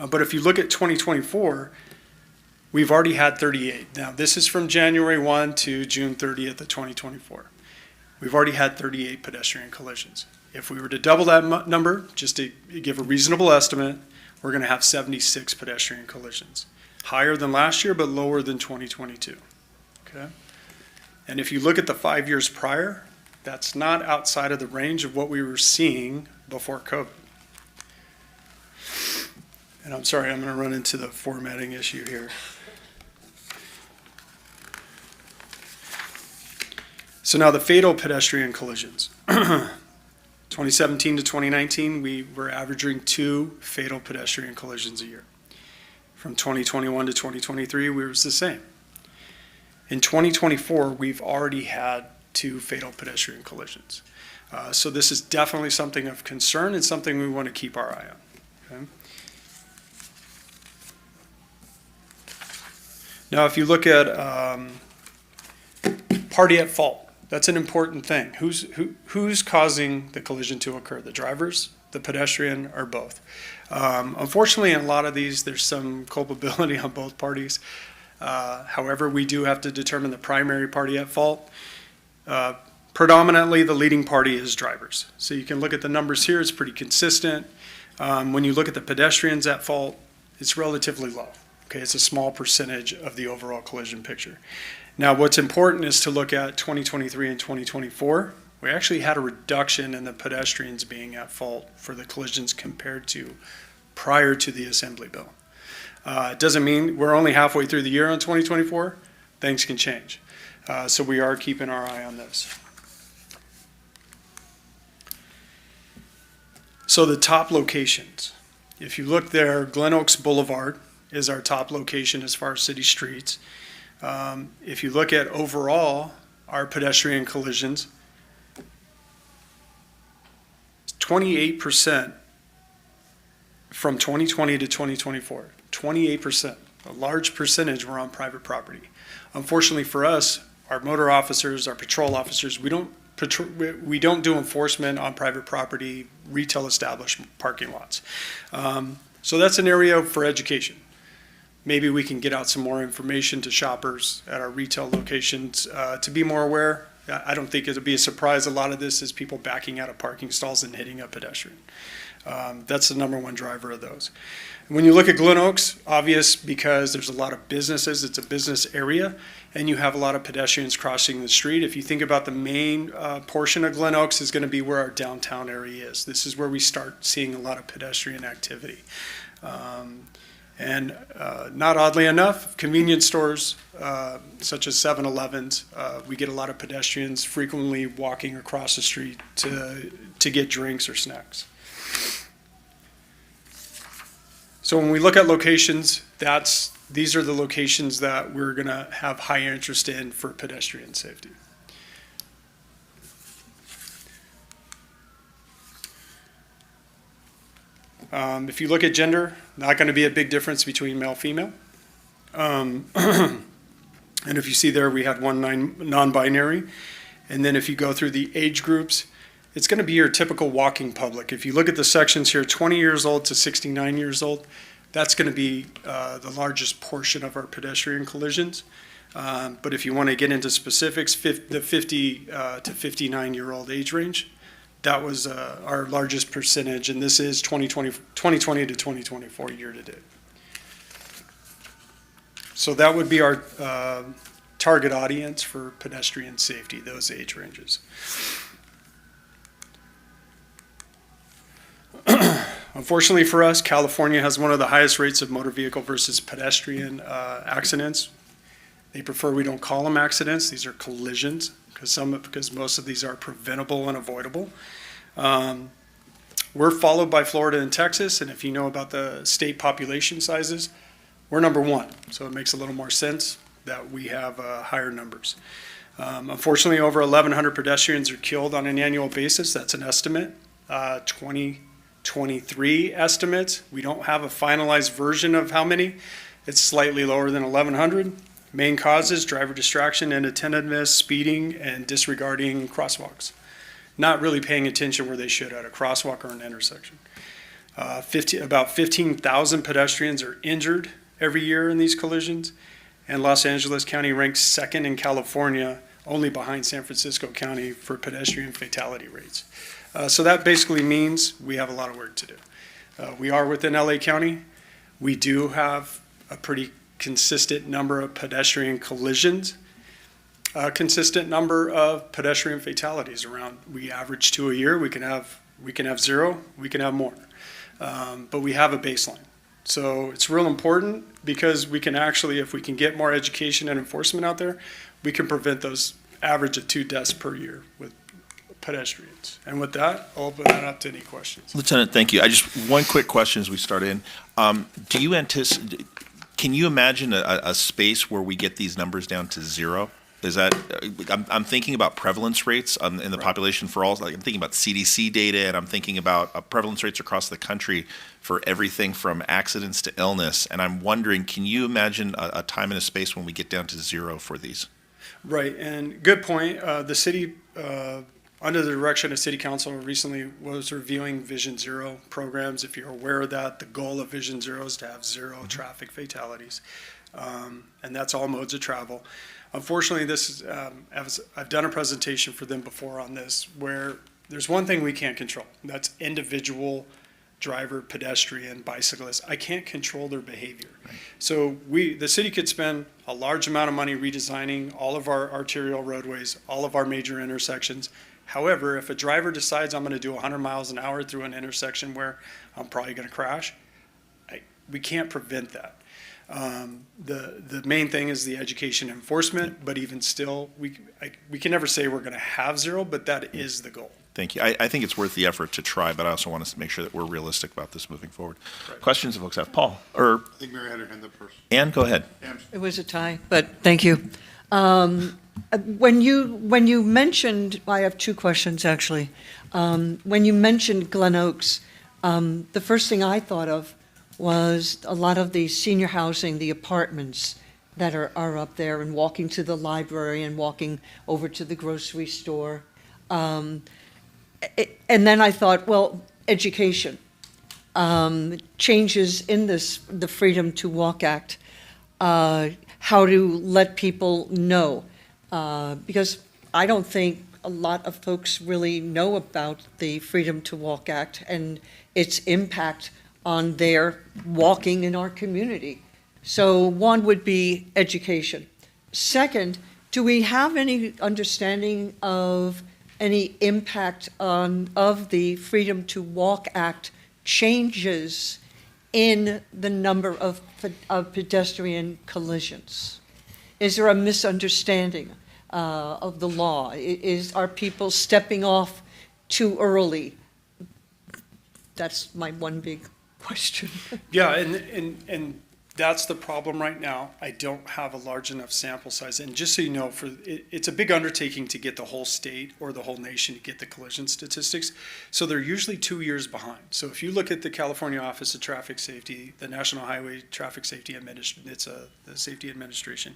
But if you look at 2024, we've already had 38. Now, this is from January 1 to June 30th of 2024. We've already had 38 pedestrian collisions. If we were to double that number, just to give a reasonable estimate, we're going to have 76 pedestrian collisions. Higher than last year, but lower than 2022. Okay? And if you look at the 5 years prior, that's not outside of the range of what we were seeing before COVID. And I'm sorry, I'm going to run into the formatting issue here. So now the fatal pedestrian collisions. 2017 to 2019, we were averaging 2 fatal pedestrian collisions a year. From 2021 to 2023, we was the same. In 2024, we've already had 2 fatal pedestrian collisions. So this is definitely something of concern and something we want to keep our eye on. Okay? Now, if you look at party at fault, that's an important thing. Who's causing the collision to occur? The drivers, the pedestrian, or both? Unfortunately, in a lot of these, there's some culpability on both parties. However, we do have to determine the primary party at fault. Predominantly, the leading party is drivers. So you can look at the numbers here, it's pretty consistent. When you look at the pedestrians at fault, it's relatively low. Okay, it's a small percentage of the overall collision picture. Now, what's important is to look at 2023 and 2024. We actually had a reduction in the pedestrians being at fault for the collisions compared to prior to the Assembly Bill. It doesn't mean we're only halfway through the year on 2024. Things can change. So we are keeping our eye on this. So the top locations. If you look there, Glen Oaks Boulevard is our top location as far as city streets. If you look at overall our pedestrian collisions, 28% from 2020 to 2024, 28%, a large percentage were on private property. Unfortunately for us, our motor officers, our patrol officers, we don't do enforcement on private property, retail establishment parking lots. So that's an area for education. Maybe we can get out some more information to shoppers at our retail locations to be more aware. I don't think it'll be a surprise. A lot of this is people backing out of parking stalls and hitting a pedestrian. That's the number one driver of those. When you look at Glen Oaks, obvious because there's a lot of businesses, it's a business area, and you have a lot of pedestrians crossing the street. If you think about the main portion of Glen Oaks is going to be where our downtown area is. This is where we start seeing a lot of pedestrian activity. And not oddly enough, convenience stores such as 7-Elevens, we get a lot of pedestrians frequently walking across the street to get drinks or snacks. So when we look at locations, these are the locations that we're going to have high interest in for pedestrian safety. If you look at gender, not going to be a big difference between male and female. And if you see there, we had one non-binary. And then if you go through the age groups, it's going to be your typical walking public. If you look at the sections here, 20 years old to 69 years old, that's going to be the largest portion of our pedestrian collisions. But if you want to get into specifics, the 50 to 59-year-old age range, that was our largest percentage, and this is 2020 to 2024 year to date. So that would be our target audience for pedestrian safety, those age ranges. Unfortunately for us, California has one of the highest rates of motor vehicle versus pedestrian accidents. They prefer we don't call them accidents. These are collisions because most of these are preventable and avoidable. We're followed by Florida and Texas, and if you know about the state population sizes, we're number one. So it makes a little more sense that we have higher numbers. Unfortunately, over 1,100 pedestrians are killed on an annual basis. That's an estimate. 2023 estimates. We don't have a finalized version of how many. It's slightly lower than 1,100. Main causes: driver distraction, inattentiveness, speeding, and disregarding crosswalks. Not really paying attention where they should at a crosswalk or an intersection. About 15,000 pedestrians are injured every year in these collisions, and Los Angeles County ranks second in California, only behind San Francisco County for pedestrian fatality rates. So that basically means we have a lot of work to do. We are within LA County. We do have a pretty consistent number of pedestrian collisions, a consistent number of pedestrian fatalities around. We average 2 a year. We can have 0, we can have more. But we have a baseline. So it's real important because we can actually, if we can get more education and enforcement out there, we can prevent those average of 2 deaths per year with pedestrians. And with that, I'll open that up to any questions. Lieutenant, thank you. One quick question as we start in. Can you imagine a space where we get these numbers down to 0? Is that, I'm thinking about prevalence rates in the population for all, like I'm thinking about CDC data, and I'm thinking about prevalence rates across the country for everything from accidents to illness. And I'm wondering, can you imagine a time and a space when we get down to 0 for these? Right, and good point. The city, under the direction of City Council, recently was reviewing Vision Zero programs. If you're aware of that, the goal of Vision Zero is to have 0 traffic fatalities, and that's all modes of travel. Unfortunately, this is, I've done a presentation for them before on this, where there's one thing we can't control, and that's individual driver, pedestrian, bicyclist. I can't control their behavior. Right. So the city could spend a large amount of money redesigning all of our arterial roadways, all of our major intersections. However, if a driver decides I'm going to do 100 miles an hour through an intersection where I'm probably going to crash, we can't prevent that. The main thing is the education enforcement, but even still, we can never say we're going to have 0, but that is the goal. Thank you. I think it's worth the effort to try, but I also want to make sure that we're realistic about this moving forward. Right. Questions that folks have? Paul, or I think Mary had her hand up first. Ann, go ahead. It was a tie, but thank you. When you mentioned, I have 2 questions actually. When you mentioned Glen Oaks, the first thing I thought of was a lot of the senior housing, the apartments that are up there, and walking to the library and walking over to the grocery store. And then I thought, well, education, changes in the Freedom to Walk Act, how to let people know, because I don't think a lot of folks really know about the Freedom to Walk Act and its impact on their walking in our community. So one would be education. Second, do we have any understanding of any impact of the Freedom to Walk Act changes in the number of pedestrian collisions? Is there a misunderstanding of the law? Are people stepping off too early? That's my one big question. Yeah, and that's the problem right now. I don't have a large enough sample size. And just so you know, it's a big undertaking to get the whole state or the whole nation to get the collision statistics. So they're usually 2 years behind. So if you look at the California Office of Traffic Safety, the National Highway Traffic Safety Administration, it's the Safety Administration.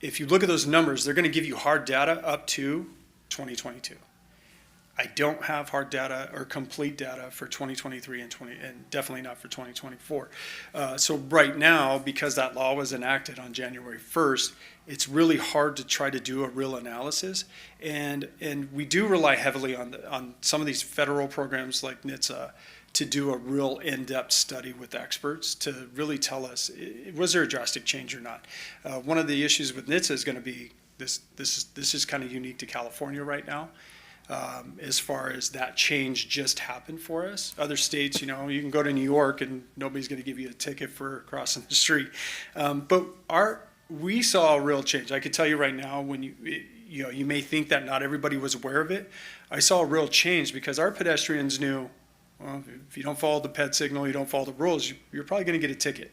If you look at those numbers, they're going to give you hard data up to 2022. I don't have hard data or complete data for 2023 and definitely not for 2024. So right now, because that law was enacted on January 1st, it's really hard to try to do a real analysis. And we do rely heavily on some of these federal programs like NHTSA to do a real in-depth study with experts to really tell us, was there a drastic change or not? One of the issues with NHTSA is going to be this is kind of unique to California right now. As far as that change just happened for us. Other states, you can go to New York and nobody's going to give you a ticket for crossing the street. But we saw a real change. I could tell you right now, when you may think that not everybody was aware of it. I saw a real change because our pedestrians knew Well, if you don't follow the ped signal, you don't follow the rules, you're probably going to get a ticket.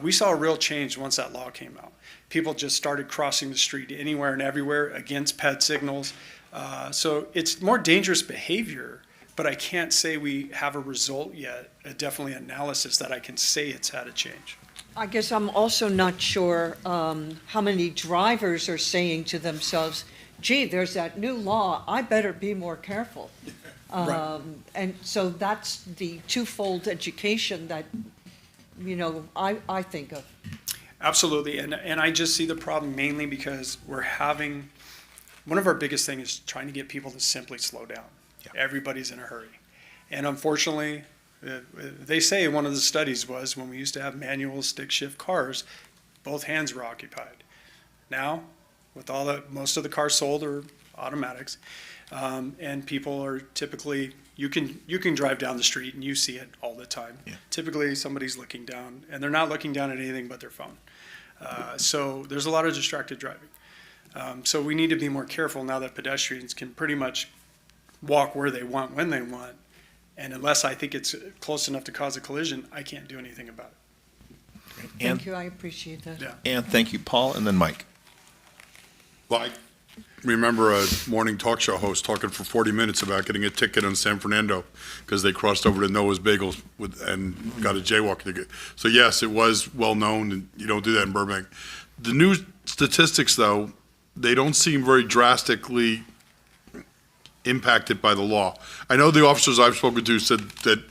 We saw a real change once that law came out. People just started crossing the street anywhere and everywhere against ped signals. So it's more dangerous behavior, but I can't say we have a result yet, definitely analysis that I can say it's had a change. I guess I'm also not sure how many drivers are saying to themselves, gee, there's that new law, I better be more careful. Right. And so that's the twofold education that, I think of. Absolutely, and I just see the problem mainly because one of our biggest things is trying to get people to simply slow down. Yeah. Everybody's in a hurry. And unfortunately, they say one of the studies was when we used to have manual stick shift cars, both hands were occupied. Now, with most of the cars sold are automatics, and people are typically, you can drive down the street and you see it all the time. Yeah. Typically somebody's looking down and they're not looking down at anything but their phone. So there's a lot of distracted driving. So we need to be more careful now that pedestrians can pretty much walk where they want, when they want. And unless I think it's close enough to cause a collision, I can't do anything about it. Thank you, I appreciate that. Yeah. And thank you, Paul, and then Mike. Well, I remember a morning talk show host talking for 40 minutes about getting a ticket on San Fernando because they crossed over to Noah's Bagels and got a jaywalking ticket. So yes, it was well known, and you don't do that in Burbank. The new statistics, though, they don't seem very drastically impacted by the law. I know the officers I've spoken to said that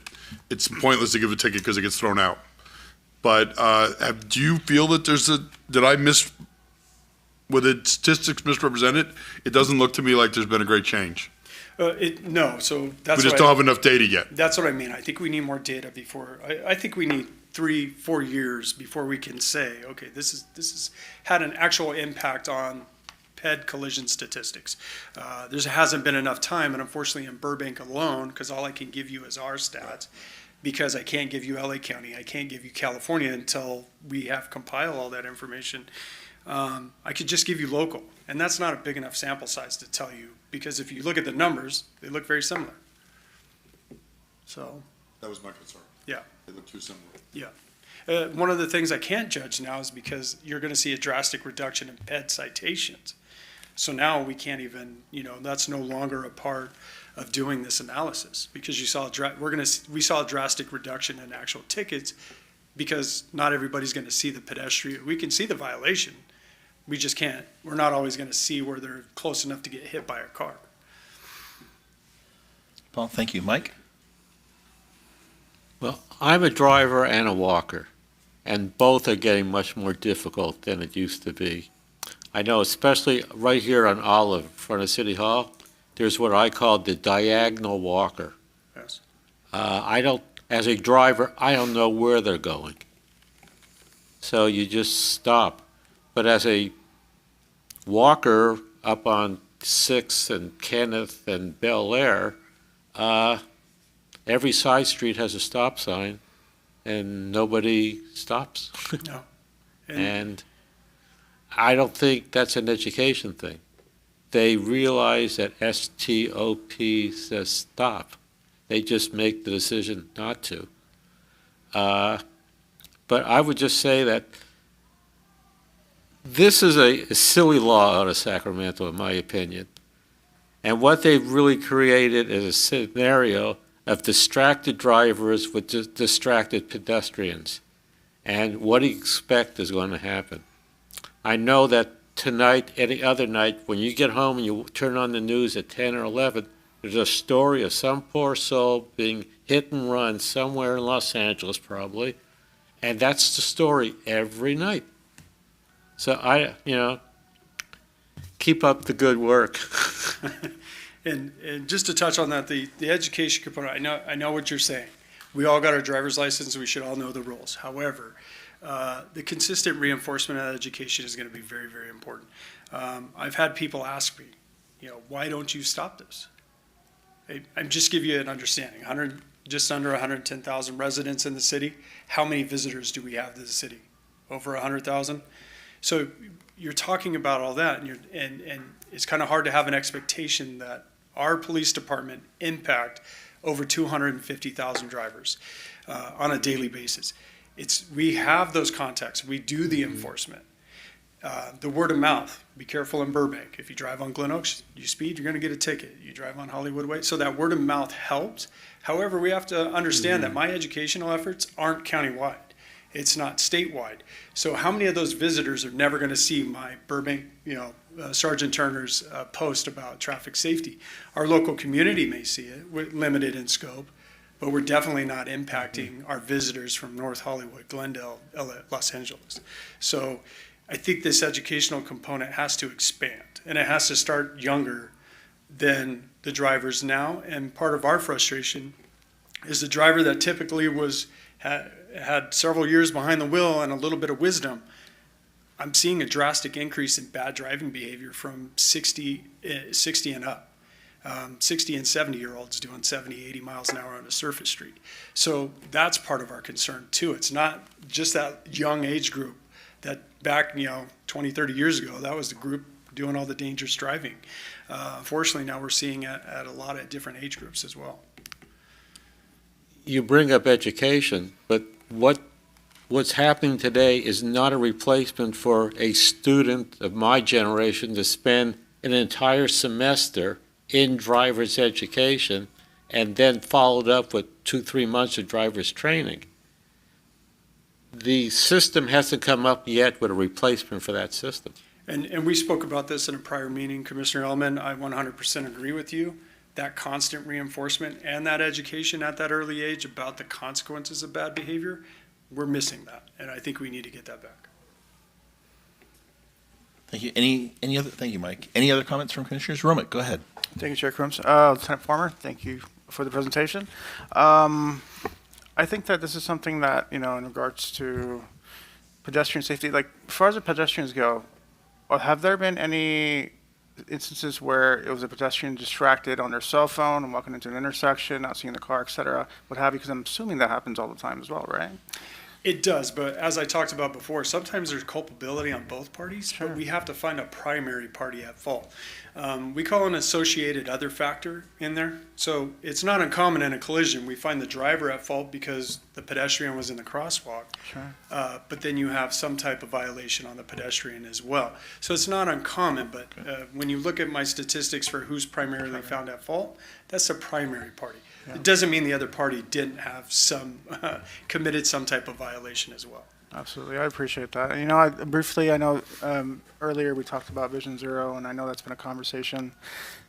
it's pointless to give a ticket because it gets thrown out. But do you feel that were the statistics misrepresented? It doesn't look to me like there's been a great change. No, so that's We just don't have enough data yet. That's what I mean. I think we need more data before, I think we need 3-4 years before we can say, okay, this is had an actual impact on ped collision statistics. There hasn't been enough time, and unfortunately in Burbank alone, because all I can give you is our stats, because I can't give you LA County, I can't give you California until we have compiled all that information. I could just give you local, and that's not a big enough sample size to tell you, because if you look at the numbers, they look very similar. So, That was my concern. yeah. They look too similar. Yeah. One of the things I can't judge now is because you're going to see a drastic reduction in ped citations. So now we can't even, that's no longer a part of doing this analysis, because we saw a drastic reduction in actual tickets, because not everybody's going to see the pedestrian. We can see the violation. We just can't. We're not always going to see where they're close enough to get hit by a car. Paul, thank you. Mike? Well, I'm a driver and a walker, and both are getting much more difficult than it used to be. I know, especially right here on Olive, in front of City Hall, there's what I call the diagonal walker. Yes. As a driver, I don't know where they're going. So you just stop. But as a walker up on 6th and Kenneth and Bel Air, every side street has a stop sign, and nobody stops. No. And I don't think that's an education thing. They realize that STOP says stop. They just make the decision not to. But I would just say that this is a silly law out of Sacramento, in my opinion. And what they've really created is a scenario of distracted drivers with distracted pedestrians. And what do you expect is going to happen? I know that tonight, any other night, when you get home and you turn on the news at 10 or 11, there's a story of some poor soul being hit and run somewhere in Los Angeles, probably. And that's the story every night. So keep up the good work. And just to touch on that, the education component, I know what you're saying. We all got our driver's license, we should all know the rules. However, the consistent reinforcement of that education is going to be very, very important. I've had people ask me, why don't you stop this? I'm just give you an understanding. Just under 110,000 residents in the city. How many visitors do we have to the city? Over 100,000. So you're talking about all that, and it's kind of hard to have an expectation that our police department impact over 250,000 drivers on a daily basis. We have those contacts. We do the enforcement. The word of mouth, be careful in Burbank. If you drive on Glen Oaks, you speed, you're going to get a ticket. You drive on Hollywood Way. So that word of mouth helps. However, we have to understand that my educational efforts aren't countywide. It's not statewide. So how many of those visitors are never going to see my Burbank, Sergeant Turner's post about traffic safety? Our local community may see it, we're limited in scope, but we're definitely not impacting our visitors from North Hollywood, Glendale, Los Angeles. So I think this educational component has to expand, and it has to start younger than the drivers now. And part of our frustration is the driver that typically had several years behind the wheel and a little bit of wisdom. I'm seeing a drastic increase in bad driving behavior from 60 and up. 60 and 70-year-olds doing 70, 80 miles an hour on a surface street. So that's part of our concern too. It's not just that young age group that back, 20, 30 years ago, that was the group doing all the dangerous driving. Unfortunately, now we're seeing it at a lot of different age groups as well. You bring up education, but what's happening today is not a replacement for a student of my generation to spend an entire semester in driver's education and then followed up with 2-3 months of driver's training. The system hasn't come up yet with a replacement for that system. And we spoke about this in a prior meeting, Commissioner Ellman. I 100% agree with you. That constant reinforcement and that education at that early age about the consequences of bad behavior, we're missing that. And I think we need to get that back. Thank you. Any other? Thank you, Mike. Any other comments from Commissioners? Romick, go ahead. Thank you, Chair Crooms. Lieutenant Farmer, thank you for the presentation. I think that this is something that, in regards to pedestrian safety, like as far as the pedestrians go, have there been any instances where it was a pedestrian distracted on their cell phone and walking into an intersection, not seeing the car, et cetera, what have you? Because I'm assuming that happens all the time as well, right? It does, but as I talked about before, sometimes there's culpability on both parties, Sure. but we have to find a primary party at fault. We call an associated other factor in there. So it's not uncommon in a collision. We find the driver at fault because the pedestrian was in the crosswalk. Sure. But then you have some type of violation on the pedestrian as well. So it's not uncommon, but when you look at my statistics for who's primarily found at fault, that's the primary party. Yeah. It doesn't mean the other party didn't have committed some type of violation as well. Absolutely, I appreciate that. I know earlier we talked about Vision Zero, and I know that's been a conversation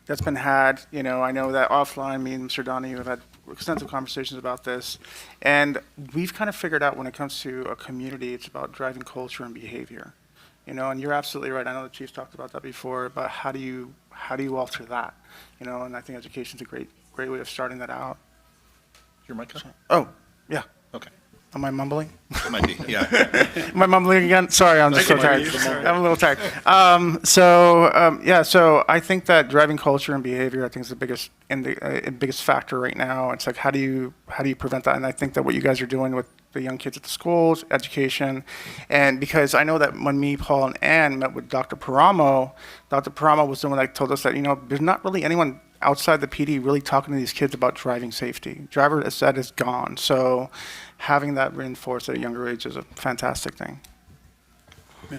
that's been had. I know that offline, me and Mr. Donahue have had extensive conversations about this, and we've kind of figured out when it comes to a community, it's about driving culture and behavior. And you're absolutely right. I know the Chief's talked about that before, about how do you alter that? And I think education's a great way of starting that out. Your mic on? Oh, yeah. Okay. Am I mumbling? It might be, yeah. Am I mumbling again? Sorry, I'm just so tired. Sorry. I'm a little tired. So I think that driving culture and behavior, I think, is the biggest factor right now. It's like, how do you prevent that? And I think that what you guys are doing with the young kids at the schools, education, and because I know that when me, Paul, and Ann met with Dr. Paramo was the one that told us that, there's not really anyone outside the PD really talking to these kids about driving safety. Driver ed is gone. So having that reinforced at a younger age is a fantastic thing. Yeah.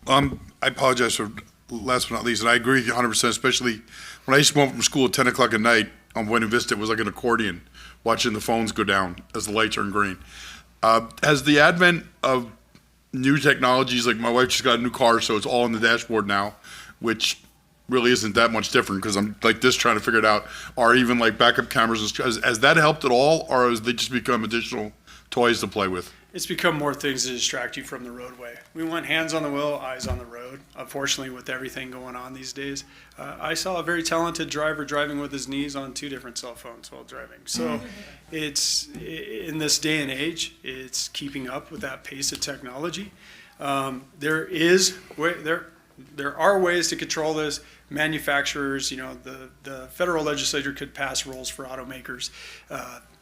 I apologize for last but not least, and I agree with you 100%, especially when I used to come home from school at 10 o'clock at night on Buena Vista. It was like an accordion, watching the phones go down as the lights turn green. Has the advent of new technologies, like my wife just got a new car, so it's all on the dashboard now, which really isn't that much different because I'm like this trying to figure it out, or even like backup cameras. Has that helped at all, or has they just become additional toys to play with? It's become more things to distract you from the roadway. We want hands on the wheel, eyes on the road. Unfortunately, with everything going on these days, I saw a very talented driver driving with his knees on 2 different cell phones while driving. So it's, in this day and age, it's keeping up with that pace of technology. There are ways to control this. Manufacturers, the federal legislature could pass rules for automakers.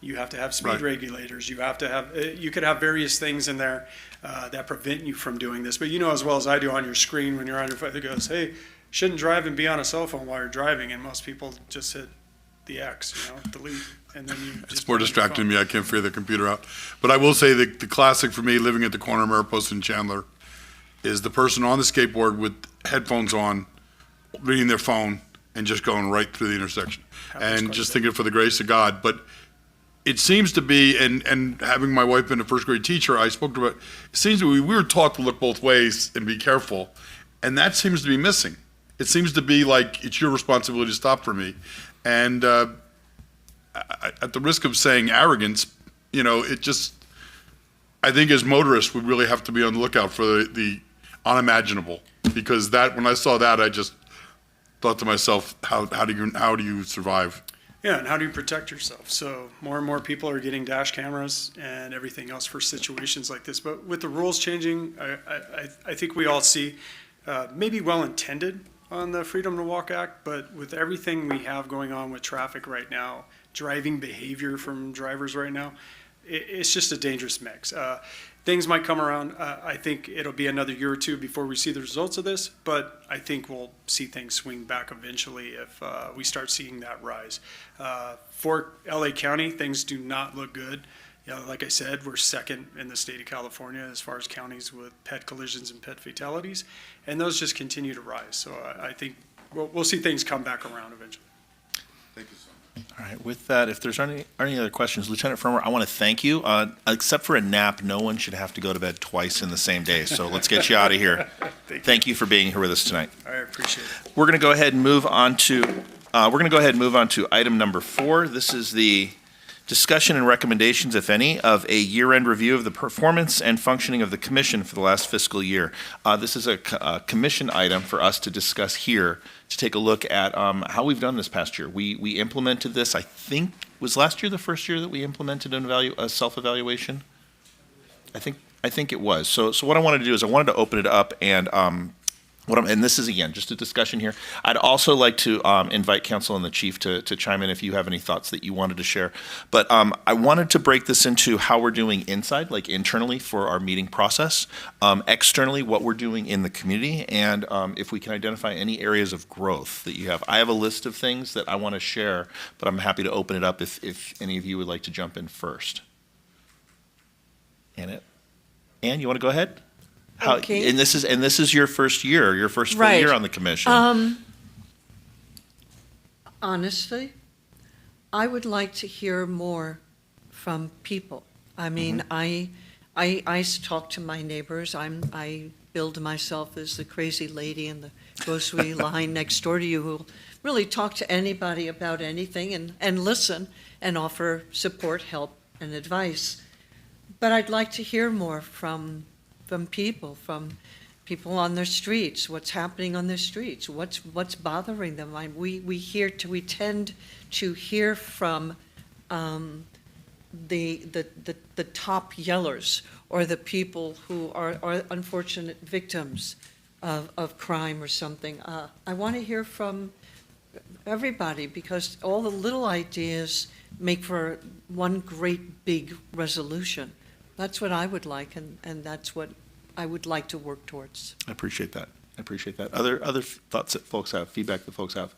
You have to have speed regulators. You could have various things in there that prevent you from doing this. But as well as I do on your screen when you're on your phone, it goes, hey, shouldn't drive and be on a cell phone while you're driving. And most people just hit the X, delete, and then you just. It's more distracting to me. I can't figure the computer out. But I will say the classic for me, living at the corner of Mariposa and Chandler, is the person on the skateboard with headphones on, reading their phone, and just going right through the intersection. And just thinking for the grace of God. But it seems to be, and having my wife been a first grade teacher, I spoke to it, it seems to be, we were taught to look both ways and be careful. And that seems to be missing. It seems to be like, it's your responsibility to stop for me. And at the risk of saying arrogance, it just, I think as motorists, we really have to be on the lookout for the unimaginable. Because when I saw that, I just thought to myself, how do you survive? Yeah, and how do you protect yourself? So more and more people are getting dash cameras and everything else for situations like this. But with the rules changing, I think we all see, maybe well-intended on the Freedom to Walk Act, but with everything we have going on with traffic right now, driving behavior from drivers right now, it's just a dangerous mix. Things might come around. I think it'll be another year or two before we see the results of this, but I think we'll see things swing back eventually if we start seeing that rise. For LA County, things do not look good. Like I said, we're second in the state of California as far as counties with pet collisions and pet fatalities, and those just continue to rise. So I think we'll see things come back around eventually. Thank you so much. All right, with that, if there's any other questions, Lieutenant Firmer, I want to thank you. Except for a nap, no one should have to go to bed twice in the same day. So let's get you out of here. Thank you for being here with us tonight. I appreciate it. We're going to go ahead and move on to item number 4. This is the discussion and recommendations, if any, of a year-end review of the performance and functioning of the commission for the last fiscal year. This is a commission item for us to discuss here, to take a look at how we've done this past year. We implemented this, I think, was last year the first year that we implemented a self-evaluation? I think it was. So what I wanted to do is I wanted to open it up and and this is, again, just a discussion here. I'd also like to invite council and the chief to chime in if you have any thoughts that you wanted to share. But I wanted to break this into how we're doing inside, like internally for our meeting process, externally what we're doing in the community, and if we can identify any areas of growth that you have. I have a list of things that I want to share, but I'm happy to open it up if any of you would like to jump in first. Ann, you want to go ahead? Okay. And this is your first year, your first full Right. year on the commission. Honestly, I would like to hear more from people. I mean, I talk to my neighbors. I build myself as the crazy lady in the grocery line next door to you who'll really talk to anybody about anything and listen and offer support, help, and advice. But I'd like to hear more from people on their streets, what's happening on their streets, what's bothering them. We tend to hear from the top yellers or the people who are unfortunate victims of crime or something. I want to hear from everybody because all the little ideas make for one great big resolution. That's what I would like, and that's what I would like to work towards. I appreciate that. Other thoughts that folks have, feedback that folks have,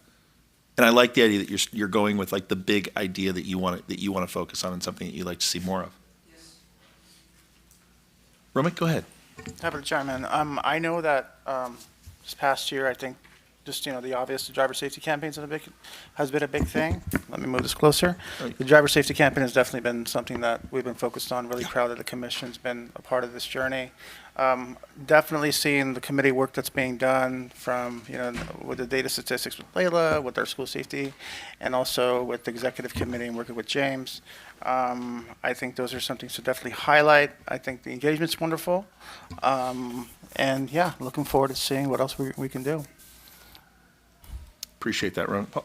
and I like the idea that you're going with like the big idea that you want to focus on and something that you'd like to see more of. Yes. Romik, go ahead. Happy to chime in. I know that this past year, I think just, the obvious, the driver safety campaign has been a big thing. Let me move this closer. The driver safety campaign has definitely been something that we've been focused on. Really proud that the commission's been a part of this journey. Definitely seeing the committee work that's being done from, with the data statistics with Layla, with our school safety, and also with the executive committee and working with James. I think those are some things to definitely highlight. I think the engagement's wonderful. And yeah, looking forward to seeing what else we can do. Appreciate that, Ron. Paul,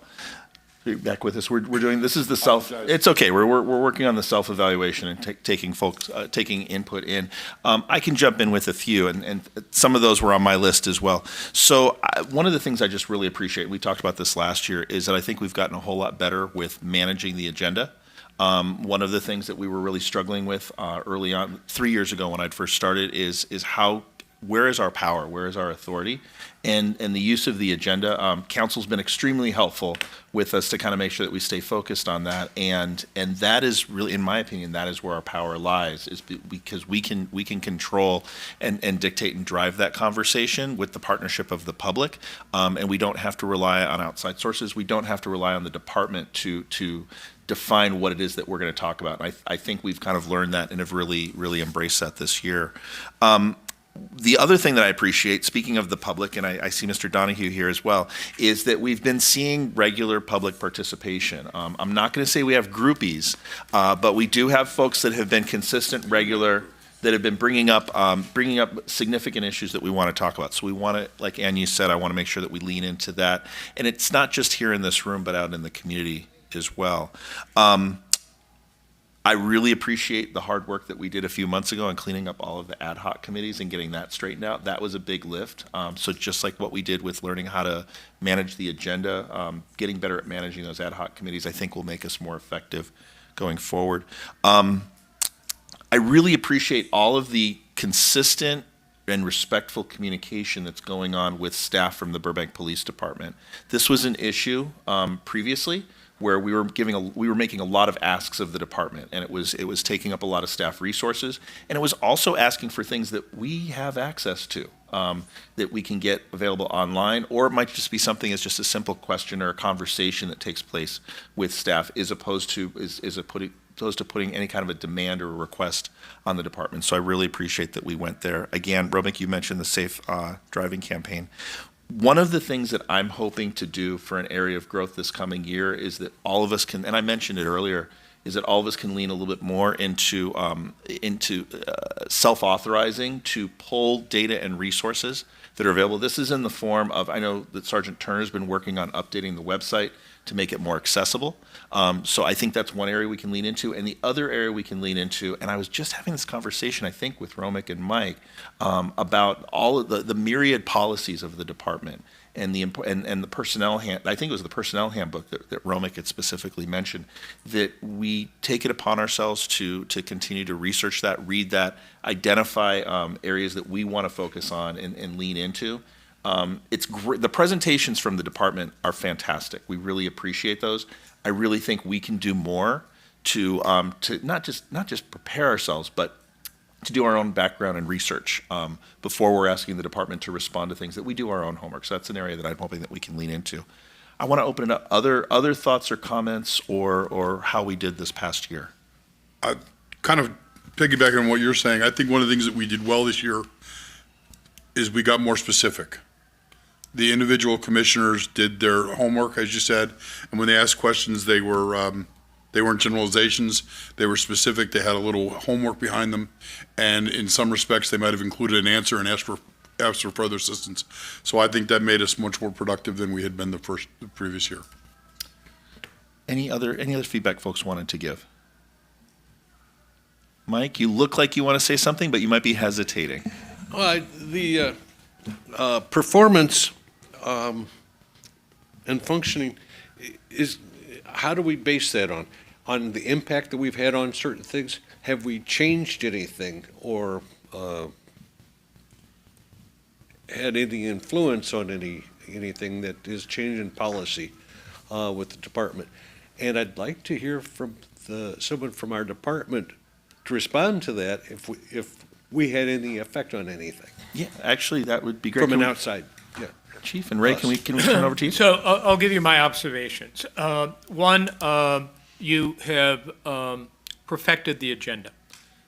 are you back with us? We're doing, this is the self, it's okay, we're working on the self-evaluation and taking input in. I can jump in with a few, and some of those were on my list as well. So one of the things I just really appreciate, we talked about this last year, is that I think we've gotten a whole lot better with managing the agenda. One of the things that we were really struggling with early on, 3 years ago when I'd first started, is how where is our power? Where is our authority? And the use of the agenda, council's been extremely helpful with us to kind of make sure that we stay focused on that. And that is really, in my opinion, that is where our power lies, is because we can control and dictate and drive that conversation with the partnership of the public. And we don't have to rely on outside sources. We don't have to rely on the department to define what it is that we're going to talk about. And I think we've kind of learned that and have really, really embraced that this year. The other thing that I appreciate, speaking of the public, and I see Mr. Donahue here as well, is that we've been seeing regular public participation. I'm not going to say we have groupies, but we do have folks that have been consistent, regular, that have been bringing up significant issues that we want to talk about. So we want to, like Ann, you said, I want to make sure that we lean into that. And it's not just here in this room, but out in the community as well. I really appreciate the hard work that we did a few months ago on cleaning up all of the ad hoc committees and getting that straightened out. That was a big lift. So just like what we did with learning how to manage the agenda, getting better at managing those ad hoc committees, I think will make us more effective going forward. I really appreciate all of the consistent and respectful communication that's going on with staff from the Burbank Police Department. This was an issue previously where we were making a lot of asks of the department, and it was taking up a lot of staff resources, and it was also asking for things that we have access to, that we can get available online, or it might just be something as just a simple question or a conversation that takes place with staff, as opposed to putting any kind of a demand or a request on the department. So I really appreciate that we went there. Again, Romick, you mentioned the safe driving campaign. One of the things that I'm hoping to do for an area of growth this coming year is that all of us can, and I mentioned it earlier, is that all of us can lean a little bit more into self-authorizing to pull data and resources that are available. This is in the form of, I know that Sergeant Turner's been working on updating the website to make it more accessible. So I think that's one area we can lean into. And the other area we can lean into, and I was just having this conversation, I think, with Romick and Mike, about all of the myriad policies of the department and the personnel I think it was the personnel handbook that Romick had specifically mentioned, that we take it upon ourselves to continue to research that, read that, identify areas that we want to focus on and lean into. It's great. The presentations from the department are fantastic. We really appreciate those. I really think we can do more to not just prepare ourselves, but to do our own background and research before we're asking the department to respond to things, that we do our own homework. So that's an area that I'm hoping that we can lean into. I want to open it up. Other thoughts or comments or how we did this past year? Kind of piggybacking on what you're saying, I think one of the things that we did well this year is we got more specific. The individual commissioners did their homework, as you said, and when they asked questions, they weren't generalizations. They were specific. They had a little homework behind them, and in some respects, they might have included an answer and asked for further assistance. So I think that made us much more productive than we had been the previous year. Any other feedback folks wanted to give? Mike, you look like you want to say something, but you might be hesitating. The performance and functioning is, how do we base that on? On the impact that we've had on certain things? Have we changed anything or had any influence on anything that is changing policy with the department? And I'd like to hear from someone from our department to respond to that if we had any effect on anything. Yeah, actually, that would be great. From an outside, yeah. Chief and Ray, can we turn over to you? So I'll give you my observations. One, you have perfected the agenda.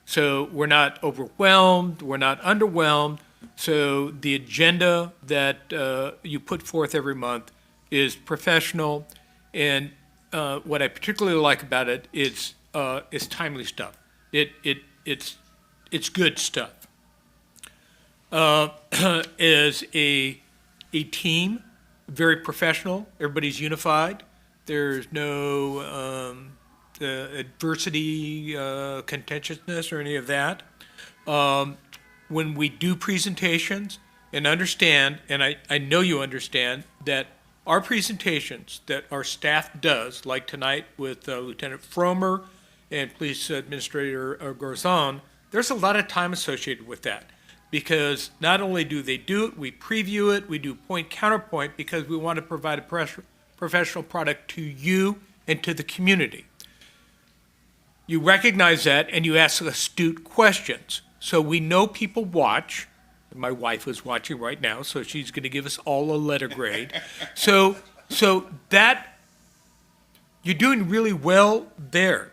So we're not overwhelmed, we're not underwhelmed. So the agenda that you put forth every month is professional, and what I particularly like about it is timely stuff. It's good stuff. As a team, very professional. Everybody's unified. There's no adversity, contentiousness, or any of that. When we do presentations, and understand, and I know you understand, that our presentations that our staff does, like tonight with Lieutenant Fromer and Police Administrator Garzon, there's a lot of time associated with that. because not only do they do it, we preview it, we do point counterpoint because we want to provide a professional product to you and to the community. You recognize that and you ask astute questions. So we know people watch. My wife is watching right now, so she's going to give us all a letter grade. So that, you're doing really well there.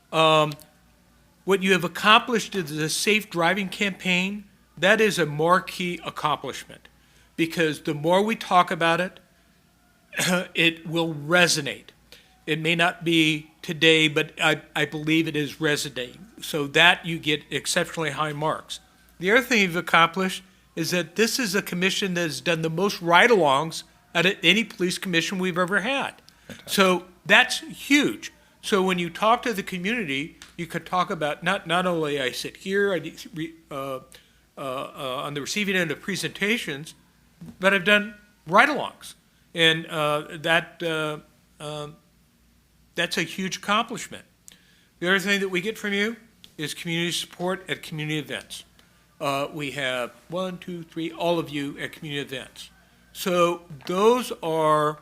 What you have accomplished is the safe driving campaign. That is a marquee accomplishment because the more we talk about it, it will resonate. It may not be today, but I believe it is resonating. So that you get exceptionally high marks. The other thing you've accomplished is that this is a commission that has done the most ride-alongs out of any police commission we've ever had. So that's huge. So when you talk to the community, you could talk about not only I sit here on the receiving end of presentations, but I've done ride-alongs, and that's a huge accomplishment. The other thing that we get from you is community support at community events. We have 1, 2, 3, all of you at community events. So those are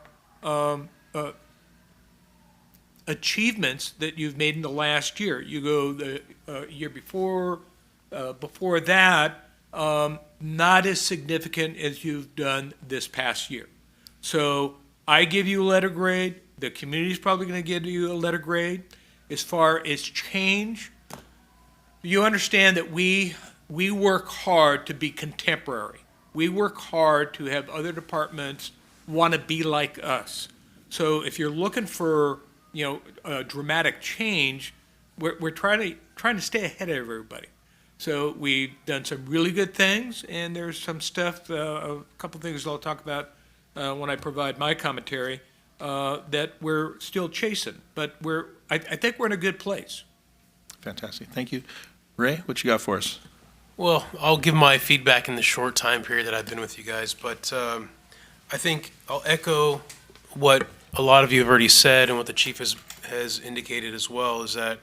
achievements that you've made in the last year. You go the year before that, not as significant as you've done this past year. So I give you a letter grade. The community's probably going to give you a letter grade. As far as change, you understand that we work hard to be contemporary. We work hard to have other departments want to be like us. So if you're looking for, a dramatic change, we're trying to stay ahead of everybody. So we've done some really good things, and there's some stuff, a couple things I'll talk about when I provide my commentary, that we're still chasing. But I think we're in a good place. Fantastic. Thank you. Ray, what you got for us? Well, I'll give my feedback in the short time period that I've been with you guys, but I think I'll echo what a lot of you have already said and what the chief has indicated as well, is that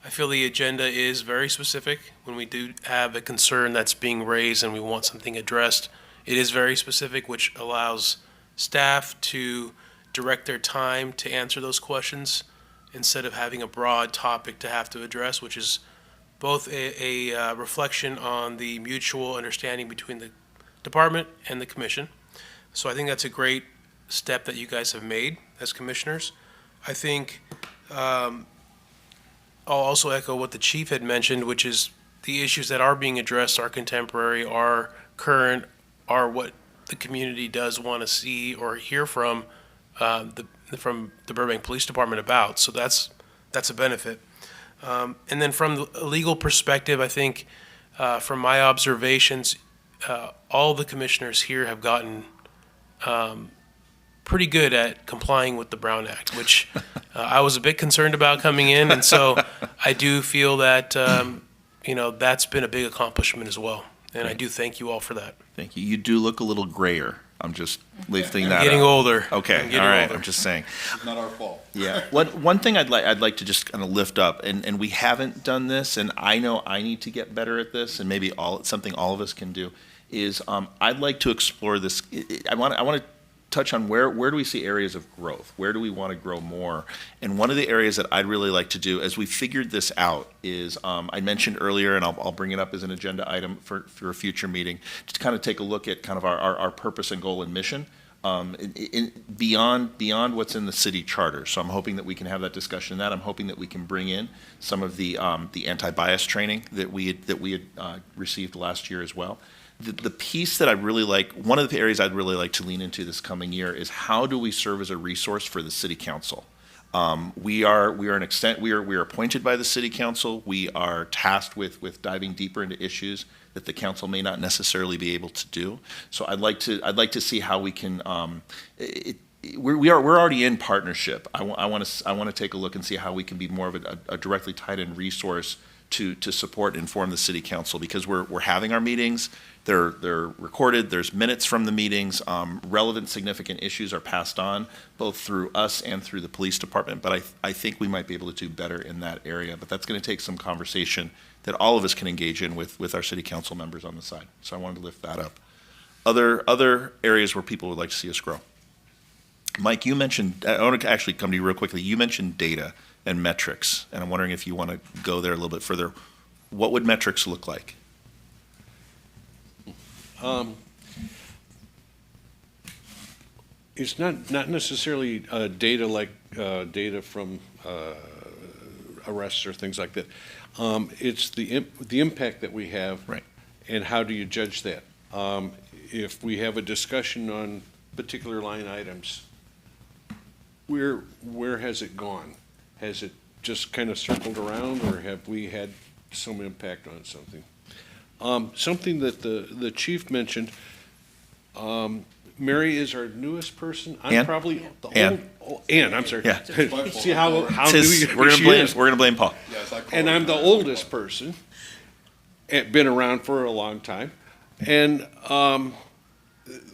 I feel the agenda is very specific. When we do have a concern that's being raised and we want something addressed, it is very specific, which allows staff to direct their time to answer those questions instead of having a broad topic to have to address, which is both a reflection on the mutual understanding between the department and the commission. So I think that's a great step that you guys have made as commissioners. I think I'll also echo what the chief had mentioned, which is the issues that are being addressed are contemporary, are current, are what the community does want to see or hear from the Burbank Police Department about. So that's a benefit. And then from the legal perspective, I think from my observations, all the commissioners here have gotten pretty good at complying with the Brown Act, which I was a bit concerned about coming in. And so I do feel that, that's been a big accomplishment as well. And I do thank you all for that. Thank you. You do look a little grayer. I'm just lifting that Getting up. older. Okay, I'm getting all right. older. I'm just saying. It's not our fault. Yeah. One thing I'd like to just kind of lift up, and we haven't done this, and I know I need to get better at this, and maybe something all of us can do, is I'd like to explore this. I want to touch on where do we see areas of growth? Where do we want to grow more? And one of the areas that I'd really like to do, as we figured this out, is I mentioned earlier, and I'll bring it up as an agenda item for a future meeting, to kind of take a look at kind of our purpose and goal and mission. Beyond what's in the city charter. So I'm hoping that we can have that discussion in that. I'm hoping that we can bring in some of the anti-bias training that we had received last year as well. The piece that I really like, one of the areas I'd really like to lean into this coming year is how do we serve as a resource for the city council? We are appointed by the city council. We are tasked with diving deeper into issues that the council may not necessarily be able to do. So I'd like to see how we can. We're already in partnership. I want to take a look and see how we can be more of a directly tied in resource to support and inform the city council, because we're having our meetings, they're recorded, there's minutes from the meetings, relevant significant issues are passed on, both through us and through the police department, but I think we might be able to do better in that area, but that's going to take some conversation that all of us can engage in with our city council members on the side. So I wanted to lift that up. Other areas where people would like to see us grow. Mike, you mentioned, I want to actually come to you real quickly. You mentioned data and metrics, and I'm wondering if you want to go there a little bit further. What would metrics look like? It's not necessarily data like data from arrests or things like that. It's the impact that we have, Right. and how do you judge that? If we have a discussion on particular line items, where has it gone? Has it just kind of circled around, or have we had some impact on something? Something that the chief mentioned, Mary is our newest person. I'm Ann? probably the Ann. Ann, I'm sorry. Yeah. See how Tis- new we're she gonna is. blame Paul. And I'm the oldest person, and been around for a long time. And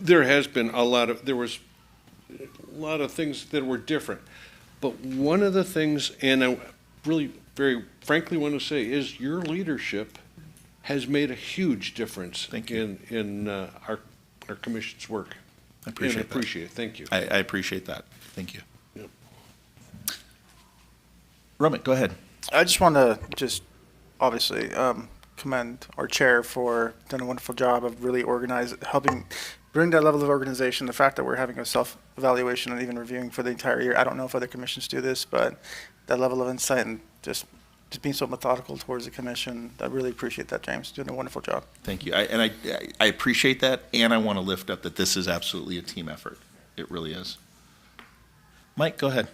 there was a lot of things that were different. But one of the things, and I really very frankly want to say, is your leadership has made a huge difference Thank you. in our commission's work. I appreciate And that. appreciate it. Thank you. I appreciate that. Thank you. Yep. Romit, go ahead. I just want to obviously commend our chair for doing a wonderful job of really helping bring that level of organization. The fact that we're having a self-evaluation and even reviewing for the entire year. I don't know if other commissions do this, but that level of insight and just being so methodical towards the commission, I really appreciate that, James. Doing a wonderful job. Thank you. I appreciate that, and I want to lift up that this is absolutely a team effort. It really is. Mike, go ahead.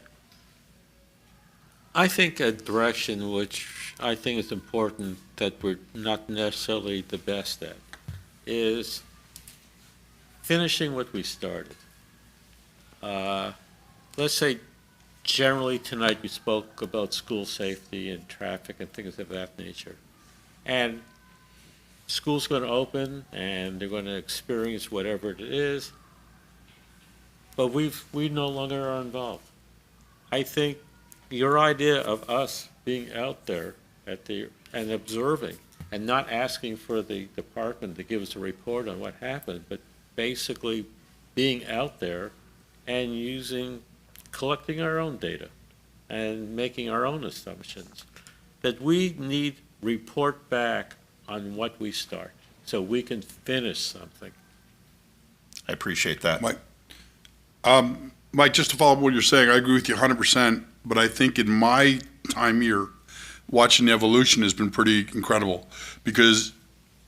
I think a direction which I think is important that we're not necessarily the best at is finishing what we started. Let's say generally tonight we spoke about school safety and traffic and things of that nature. And school's going to open and they're going to experience whatever it is, but we no longer are involved. I think your idea of us being out there and observing and not asking for the department to give us a report on what happened, but basically being out there and collecting our own data and making our own assumptions, that we need report back on what we start so we can finish something. I appreciate that. Mike, just to follow up what you're saying, I agree with you 100%, but I think in my time here, watching the evolution has been pretty incredible, because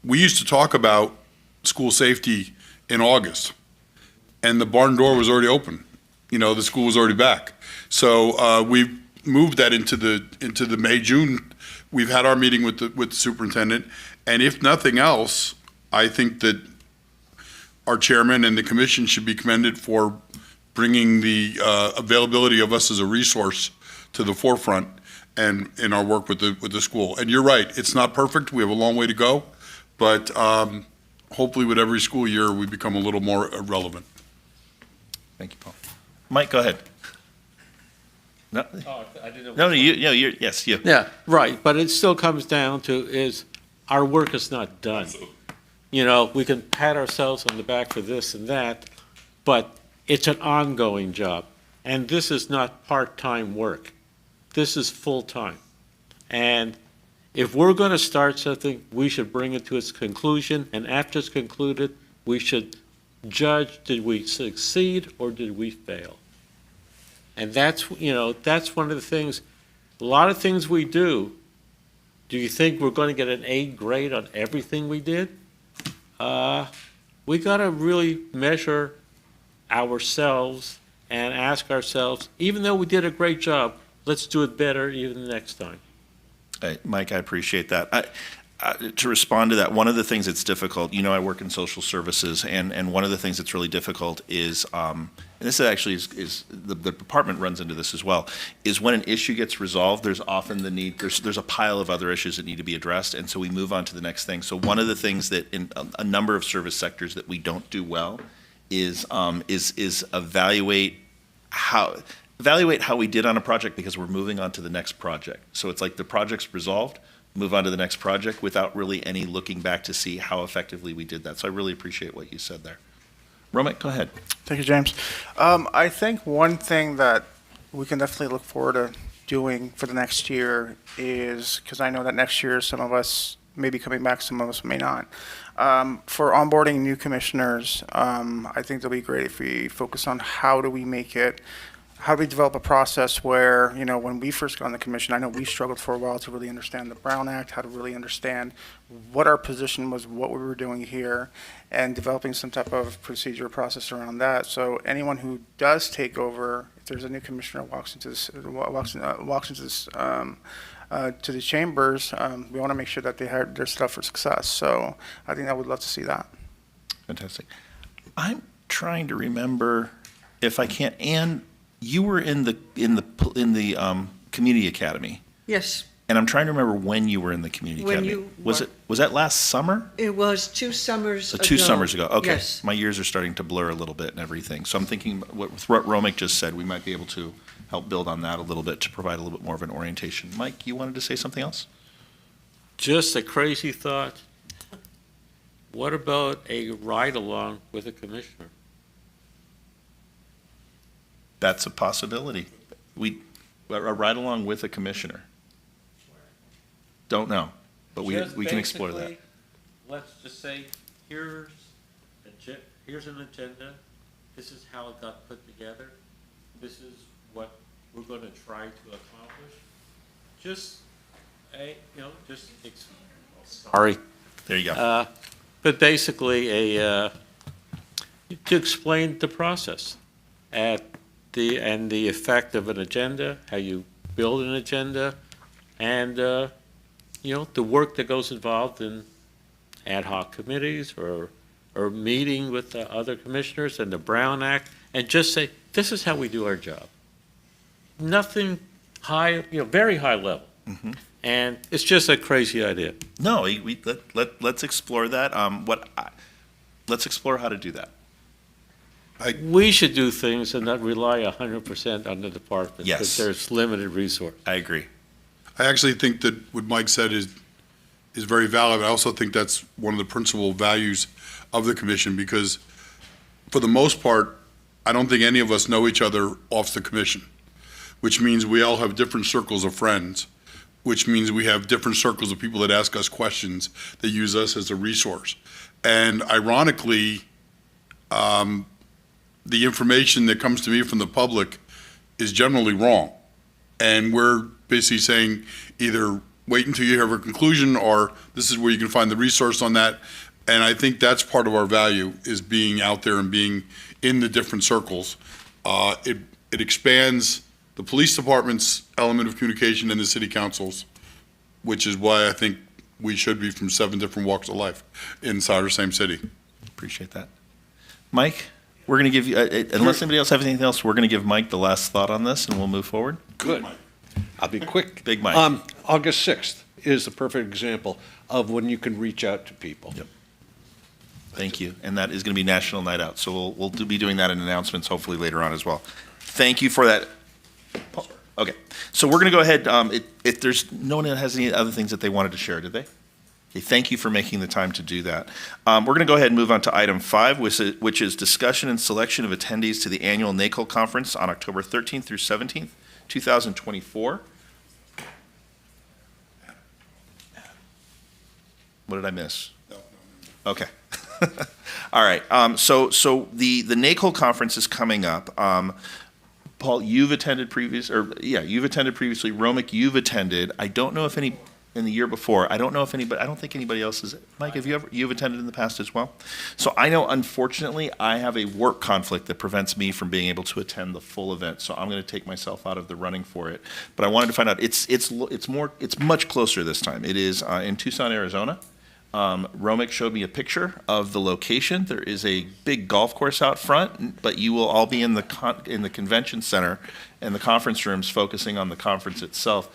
we used to talk about school safety in August, and the barn door was already open. The school was already back. So we've moved that into the May, June. We've had our meeting with the superintendent, and if nothing else, I think that our chairman and the commission should be commended for bringing the availability of us as a resource to the forefront and in our work with the school. And you're right, it's not perfect. We have a long way to go, but hopefully with every school year, we become a little more relevant. Thank you, Paul. Mike, go ahead. No, Oh, I didn't no, yes, you. Yeah, right, but it still comes down to is our work is not done. We can pat ourselves on the back for this and that, but it's an ongoing job. And this is not part-time work. This is full-time. And if we're going to start something, we should bring it to its conclusion, and after it's concluded, we should judge, did we succeed or did we fail? And that's one of the things, a lot of things we do, do you think we're going to get an A grade on everything we did? We got to really measure ourselves and ask ourselves, even though we did a great job, let's do it better even next time. Mike, I appreciate that. To respond to that, one of the things that's difficult, I work in social services, and one of the things that's really difficult is, and and this actually is the department runs into this as well, is when an issue gets resolved, there's often the need, there's a pile of other issues that need to be addressed, and so we move on to the next thing. So one of the things that in a number of service sectors that we don't do well is evaluate how we did on a project because we're moving on to the next project. So it's like the project's resolved, move on to the next project without really any looking back to see how effectively we did that. So I really appreciate what you said there. Romit, go ahead. Thank you, James. I think one thing that we can definitely look forward to doing for the next year is, because I know that next year some of us may be coming back, some of us may not. For onboarding new commissioners, I think it'll be great if we focus on how do we develop a process where, when we first got on the commission, I know we struggled for a while to really understand the Brown Act, how to really understand what our position was, what we were doing here, and developing some type of procedure process around that. So anyone who does take over, if there's a new commissioner walks into this, to the chambers, we want to make sure that they have their stuff for success. So I think I would love to see that. Fantastic. I'm trying to remember if I can't. Ann, you were in the community academy, Yes, and I'm trying to remember when you were in the community When academy. you Was were- that last summer? it was 2 summers ago. 2 summers ago. Okay. Yes. My years are starting to blur a little bit and everything. So I'm thinking with what Romik just said, we might be able to help build on that a little bit to provide a little bit more of an orientation. Mike, you wanted to say something else? Just a crazy thought. What about a ride-along with a commissioner? That's a possibility. A ride along with a commissioner. Don't know, but we can explore that. Basically, let's just say, here's an agenda, this is how it got put together, this is what we're going to try to accomplish. Sorry. There you go. But basically to explain the process and the effect of an agenda, how you build an agenda, and the work that goes involved in ad hoc committees or meeting with the other commissioners and the Brown Act, and just say, this is how we do our job. Nothing high, very high level. Mhm. And it's just a crazy idea. No, let's explore that. Let's explore how to do that. We should do things and not rely 100% on the department. Yes. Because there's limited resource. I agree. I actually think that what Mike said is very valid. I also think that's one of the principal values of the commission, because for the most part, I don't think any of us know each other off the commission, which means we all have different circles of friends, which means we have different circles of people that ask us questions, that use us as a resource. And ironically, the information that comes to me from the public is generally wrong. And we're basically saying either wait until you have a conclusion, or this is where you can find the resource on that. And I think that's part of our value, is being out there and being in the different circles. It expands the police department's element of communication and the city council's, which is why I think we should be from 7 different walks of life inside our same city. Appreciate that. Mike, we're going to give you, unless anybody else has anything else, we're going to give Mike the last thought on this, and we'll move forward. Good. I'll be quick. Big Mike. August 6th is the perfect example of when you can reach out to people. Yep. Thank you. And that is going to be National Night Out. So we'll be doing that in announcements hopefully later on as well. Thank you for that. Okay. So we're going to go ahead. If there's no one that has any other things that they wanted to share, did they? Okay, thank you for making the time to do that. We're going to go ahead and move on to item 5, which is discussion and selection of attendees to the annual NACOL conference on October 13th through 17th, 2024. What did I miss? Okay. All right. So the NACOL conference is coming up. Paul, you've attended previously. Romik, you've attended. I don't know if any in the year before. I don't know if anybody. I don't think anybody else has. Mike, you've attended in the past as well? So I know, unfortunately, I have a work conflict that prevents me from being able to attend the full event. So I'm going to take myself out of the running for it. But I wanted to find out. It's much closer this time. It is in Tucson, Arizona. Romick showed me a picture of the location. There is a big golf course out front, but you will all be in the convention center and the conference rooms, focusing on the conference itself.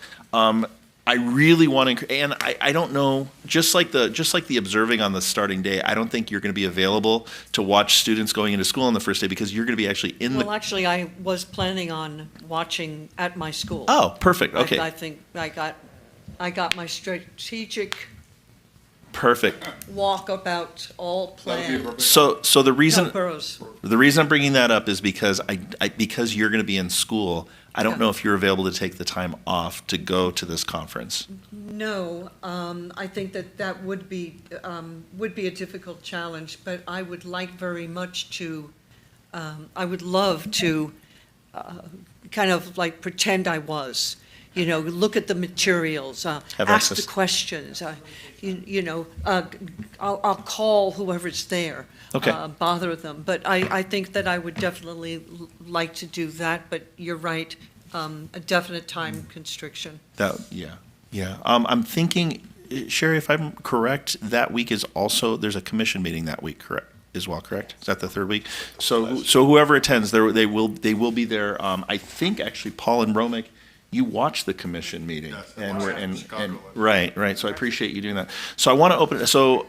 I really want to, and I don't know, just like the observing on the starting day, I don't think you're going to be available to watch students going into school on the first day, because you're going to be actually in the. Well, actually, I was planning on watching at my school. Oh, perfect. Okay. I think I got my strategic Perfect. walkabout all planned. So the reason. No, Burroughs. The reason I'm bringing that up is because because you're going to be in school. I don't know if you're available to take the time off to go to this conference. No, I think that would be a difficult challenge, but I would like very much to, I would love to kind of like pretend I was, look at the materials, ask access. the questions, I'll call whoever's there. Okay. Bother them, but I think that I would definitely like to do that, but you're right, a definite time constriction. Yeah. I'm thinking, Sherry, if I'm correct, that week is also, there's a commission meeting that week, correct? As well, correct? Is that the third week? So whoever attends, they will be there. I think actually Paul and Romick, you watch the commission meeting, and right. So I appreciate you doing that. So I want to open. So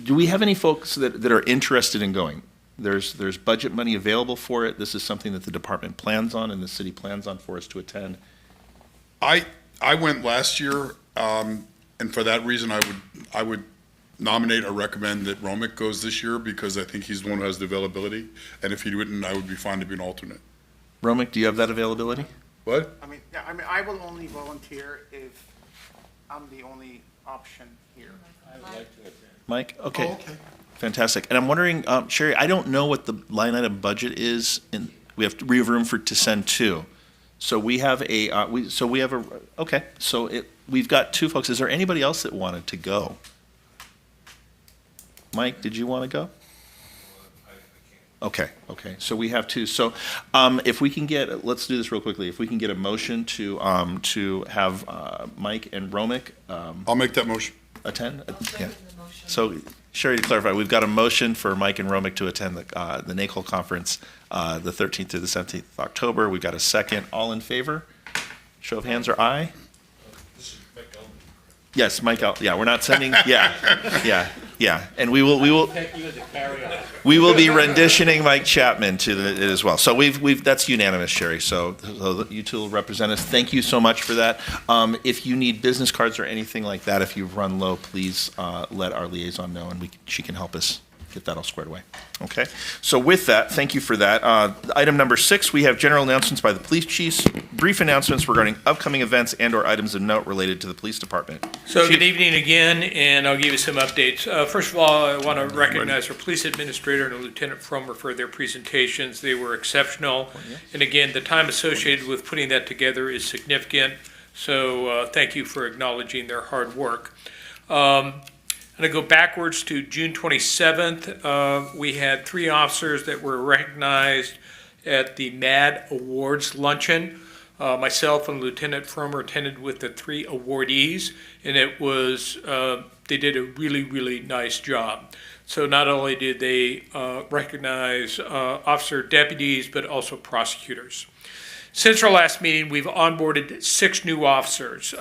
do we have any folks that are interested in going? There's budget money available for it. This is something that the department plans on and the city plans on for us to attend. I went last year, and for that reason, I would nominate or recommend that Romick goes this year, because I think he's the one who has the availability. And if he wouldn't, I would be fine to be an alternate. Romick, do you have that availability? What? I will only volunteer if I'm the only option here. Mike? Okay. Fantastic. And I'm wondering, Sherry, I don't know what the line item budget is, and we have room to send two. So we have okay. So we've got two folks. Is there anybody else that wanted to go? Mike, did you want to go? Okay. So we have two. So if we can let's do this real quickly. If we can get a motion to have Mike and Romick I'll make that motion. attend. Yeah. So Sherry, to clarify, we've got a motion for Mike and Romick to attend the NACOL conference the 13th through the 17th of October. We've got a second. All in favor? Show of hands or aye? Yes, Mike. Yeah, we're not sending. Yeah. And we will be renditioning Mike Chapman to it as well. So that's unanimous, Sherry. So you two will represent us. Thank you so much for that. If you need business cards or anything like that, if you've run low, please let our liaison know, and she can help us get that all squared away. Okay. So with that, thank you for that. Item number 6, we have general announcements by the police chiefs, brief announcements regarding upcoming events and/or items of note related to the police department. So good evening again, and I'll give you some updates. First of all, I want to recognize our police administrator and Lieutenant Frommer for their presentations. They were exceptional. And again, the time associated with putting that together is significant. So thank you for acknowledging their hard work. I'm going to go backwards to June 27th. We had 3 officers that were recognized at the MAD Awards Luncheon. Myself and Lieutenant Frommer attended with the 3 awardees, and it was, they did a really, really nice job. So not only did they recognize officer deputies, but also prosecutors. Since our last meeting, we've onboarded 6 new officers.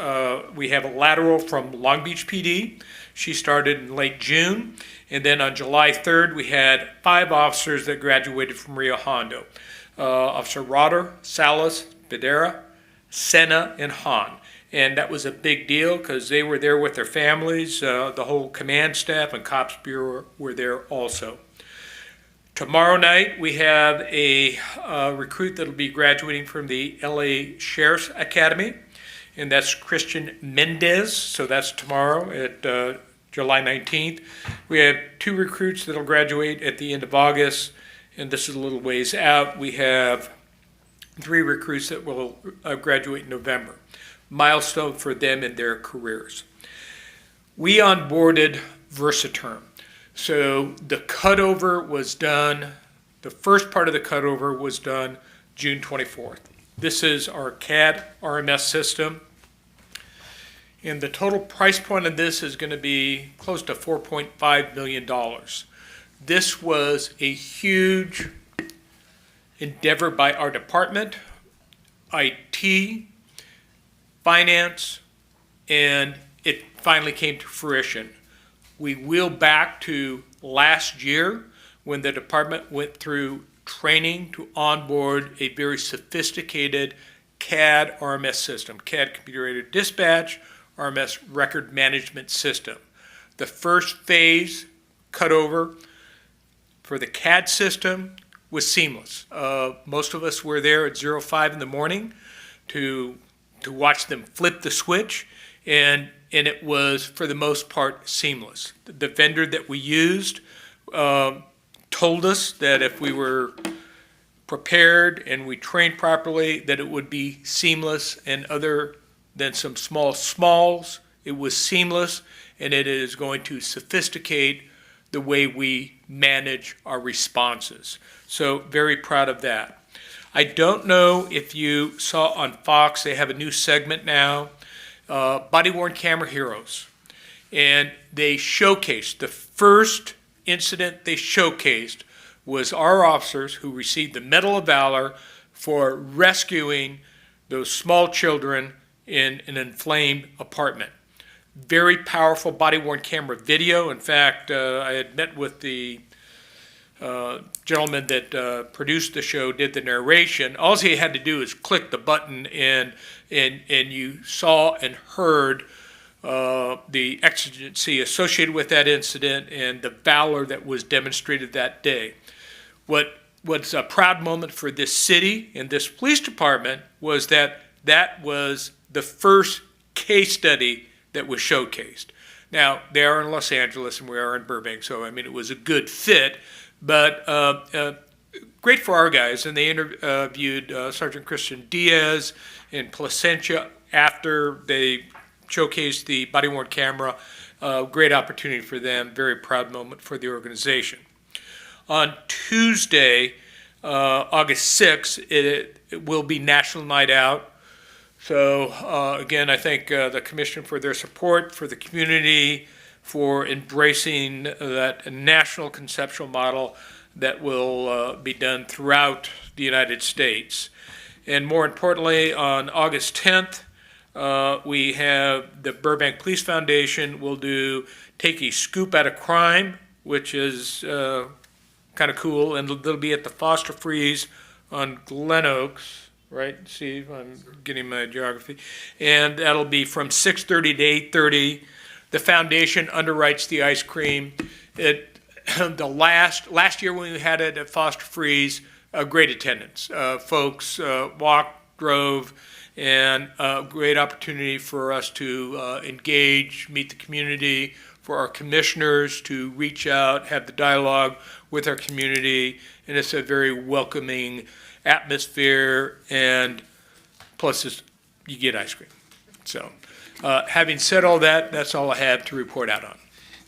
We have a lateral from Long Beach PD. She started in late June. And then on July 3rd, we had 5 officers that graduated from Rio Hondo. Officer Rotter, Salas, Videra, Senna, and Hahn. And that was a big deal because they were there with their families. The whole command staff and Cops Bureau were there also. Tomorrow night, we have a recruit that will be graduating from the LA Sheriff's Academy, and that's Christian Mendez. So that's tomorrow at July 19th. We have 2 recruits that will graduate at the end of August, and this is a little ways out. We have 3 recruits that will graduate in November. Milestone for them in their careers. We onboarded Versaterm. So the cutover was done, the first part of the cutover was done June 24th. This is our CAD RMS system. And the total price point of this is going to be close to $4.5 million. This was a huge endeavor by our department, IT, finance, and it finally came to fruition. We wheel back to last year when the department went through training to onboard a very sophisticated CAD RMS system, CAD Computer Aided Dispatch, RMS Record Management System. The first phase cutover for the CAD system was seamless. Most of us were there at 05 in the morning to watch them flip the switch, and it was, for the most part, seamless. The vendor that we used told us that if we were prepared and we trained properly, that it would be seamless, and other than some small smalls, it was seamless, and it is going to sophisticate the way we manage our responses. So very proud of that. I don't know if you saw on Fox, they have a new segment now, Body-Worn Camera Heroes. And they showcased, the first incident they showcased was our officers who received the Medal of Valor for rescuing those small children in an inflamed apartment. Very powerful body-worn camera video. In fact, I had met with the gentleman that produced the show, did the narration. All he had to do is click the button, and you saw and heard the exigency associated with that incident and the valor that was demonstrated that day. What's a proud moment for this city and this police department was that was the first case study that was showcased. Now, they are in Los Angeles and we are in Burbank, so I mean, it was a good fit, but great for our guys. And they interviewed Sergeant Christian Diaz in Placentia after they showcased the body-worn camera. Great opportunity for them, very proud moment for the organization. On Tuesday, August 6th, it will be National Night Out. So again, I thank the Commission for their support, for the community, for embracing that national conceptual model that will be done throughout the United States. And more importantly, on August 10th, we have the Burbank Police Foundation will take a scoop at a crime, which is kind of cool, and they'll be at the Foster Freeze on Glen Oaks. Right, Steve? I'm getting my geography. And that'll be from 6:30 to 8:30. The foundation underwrites the ice cream. Last year when we had it at Foster Freeze, great attendance. Folks walked, drove, and a great opportunity for us to engage, meet the community, for our commissioners to reach out, have the dialogue with our community, and it's a very welcoming atmosphere, and plus you get ice cream. So having said all that, that's all I have to report out on.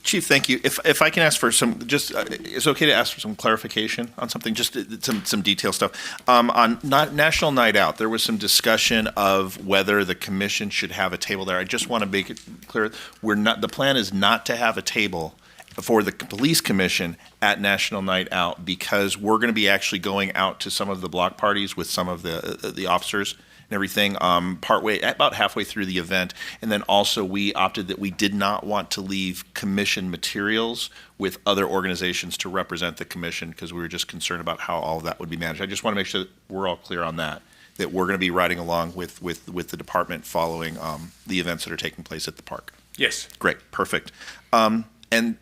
Chief, thank you. If I can ask for some, just, it's okay to ask for some clarification on something, just some detail stuff. On National Night Out, there was some discussion of whether the commission should have a table there. I just want to make it clear, the plan is not to have a table for the police commission at National Night Out, because we're going to be actually going out to some of the block parties with some of the officers and everything about halfway through the event. And then also we opted that we did not want to leave commission materials with other organizations to represent the commission, because we were just concerned about how all of that would be managed. I just want to make sure that we're all clear on that we're going to be riding along with the department following the events that are taking place at the park. Yes. Great, perfect. And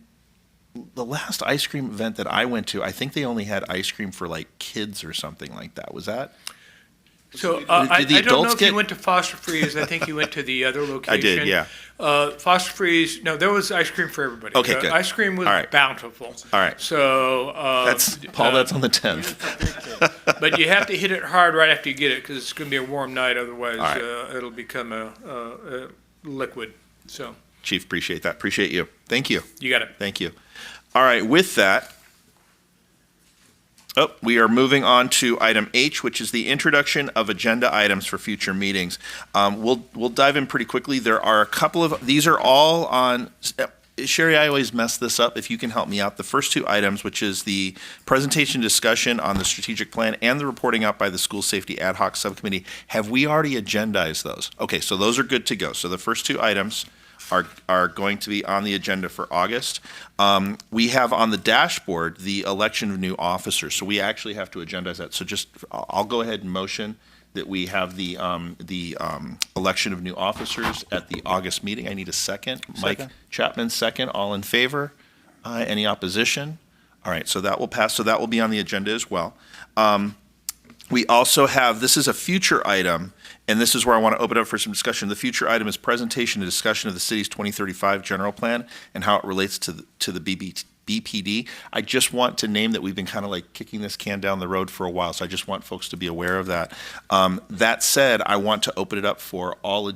the last ice cream event that I went to, I think they only had ice cream for like kids or something like that. Was that? So Did I the don't know adults if get- you went to Foster Freeze. I think you went to the other location. I did, yeah. Foster Freeze, no, there was ice cream for everybody. Okay, The good. ice cream was All right. bountiful. All right. So. That's that's on the 10th. But you have to hit it hard right after you get it, because it's going to be a warm night. Otherwise, All right. it'll become a liquid. So Chief, appreciate that. Appreciate you. Thank you. you got it. Thank you. All right, with that, Oh, we are moving on to item H, which is the introduction of agenda items for future meetings. We'll dive in pretty quickly. There are a couple of, these are all on, Sherry, I always mess this up. If you can help me out, the first two items, which is the presentation discussion on the strategic plan and the reporting out by the School Safety Ad Hoc Subcommittee, have we already agendized those? Okay, so those are good to go. So the first two items are going to be on the agenda for August. We have on the dashboard the election of new officers, so we actually have to agendize that. So just, I'll go ahead and motion that we have the election of new officers at the August meeting. I need a second. Mike Chapman, second. All in favor? Any opposition? All right, so that will pass. So that will be on the agenda as well. We also have, this is a future item, and this is where I want to open up for some discussion. The future item is presentation and discussion of the city's 2035 general plan and how it relates to the BPD. I just want to name that we've been kind of like kicking this can down the road for a while, so I just want folks to be aware of that. That said, I want to open it up for all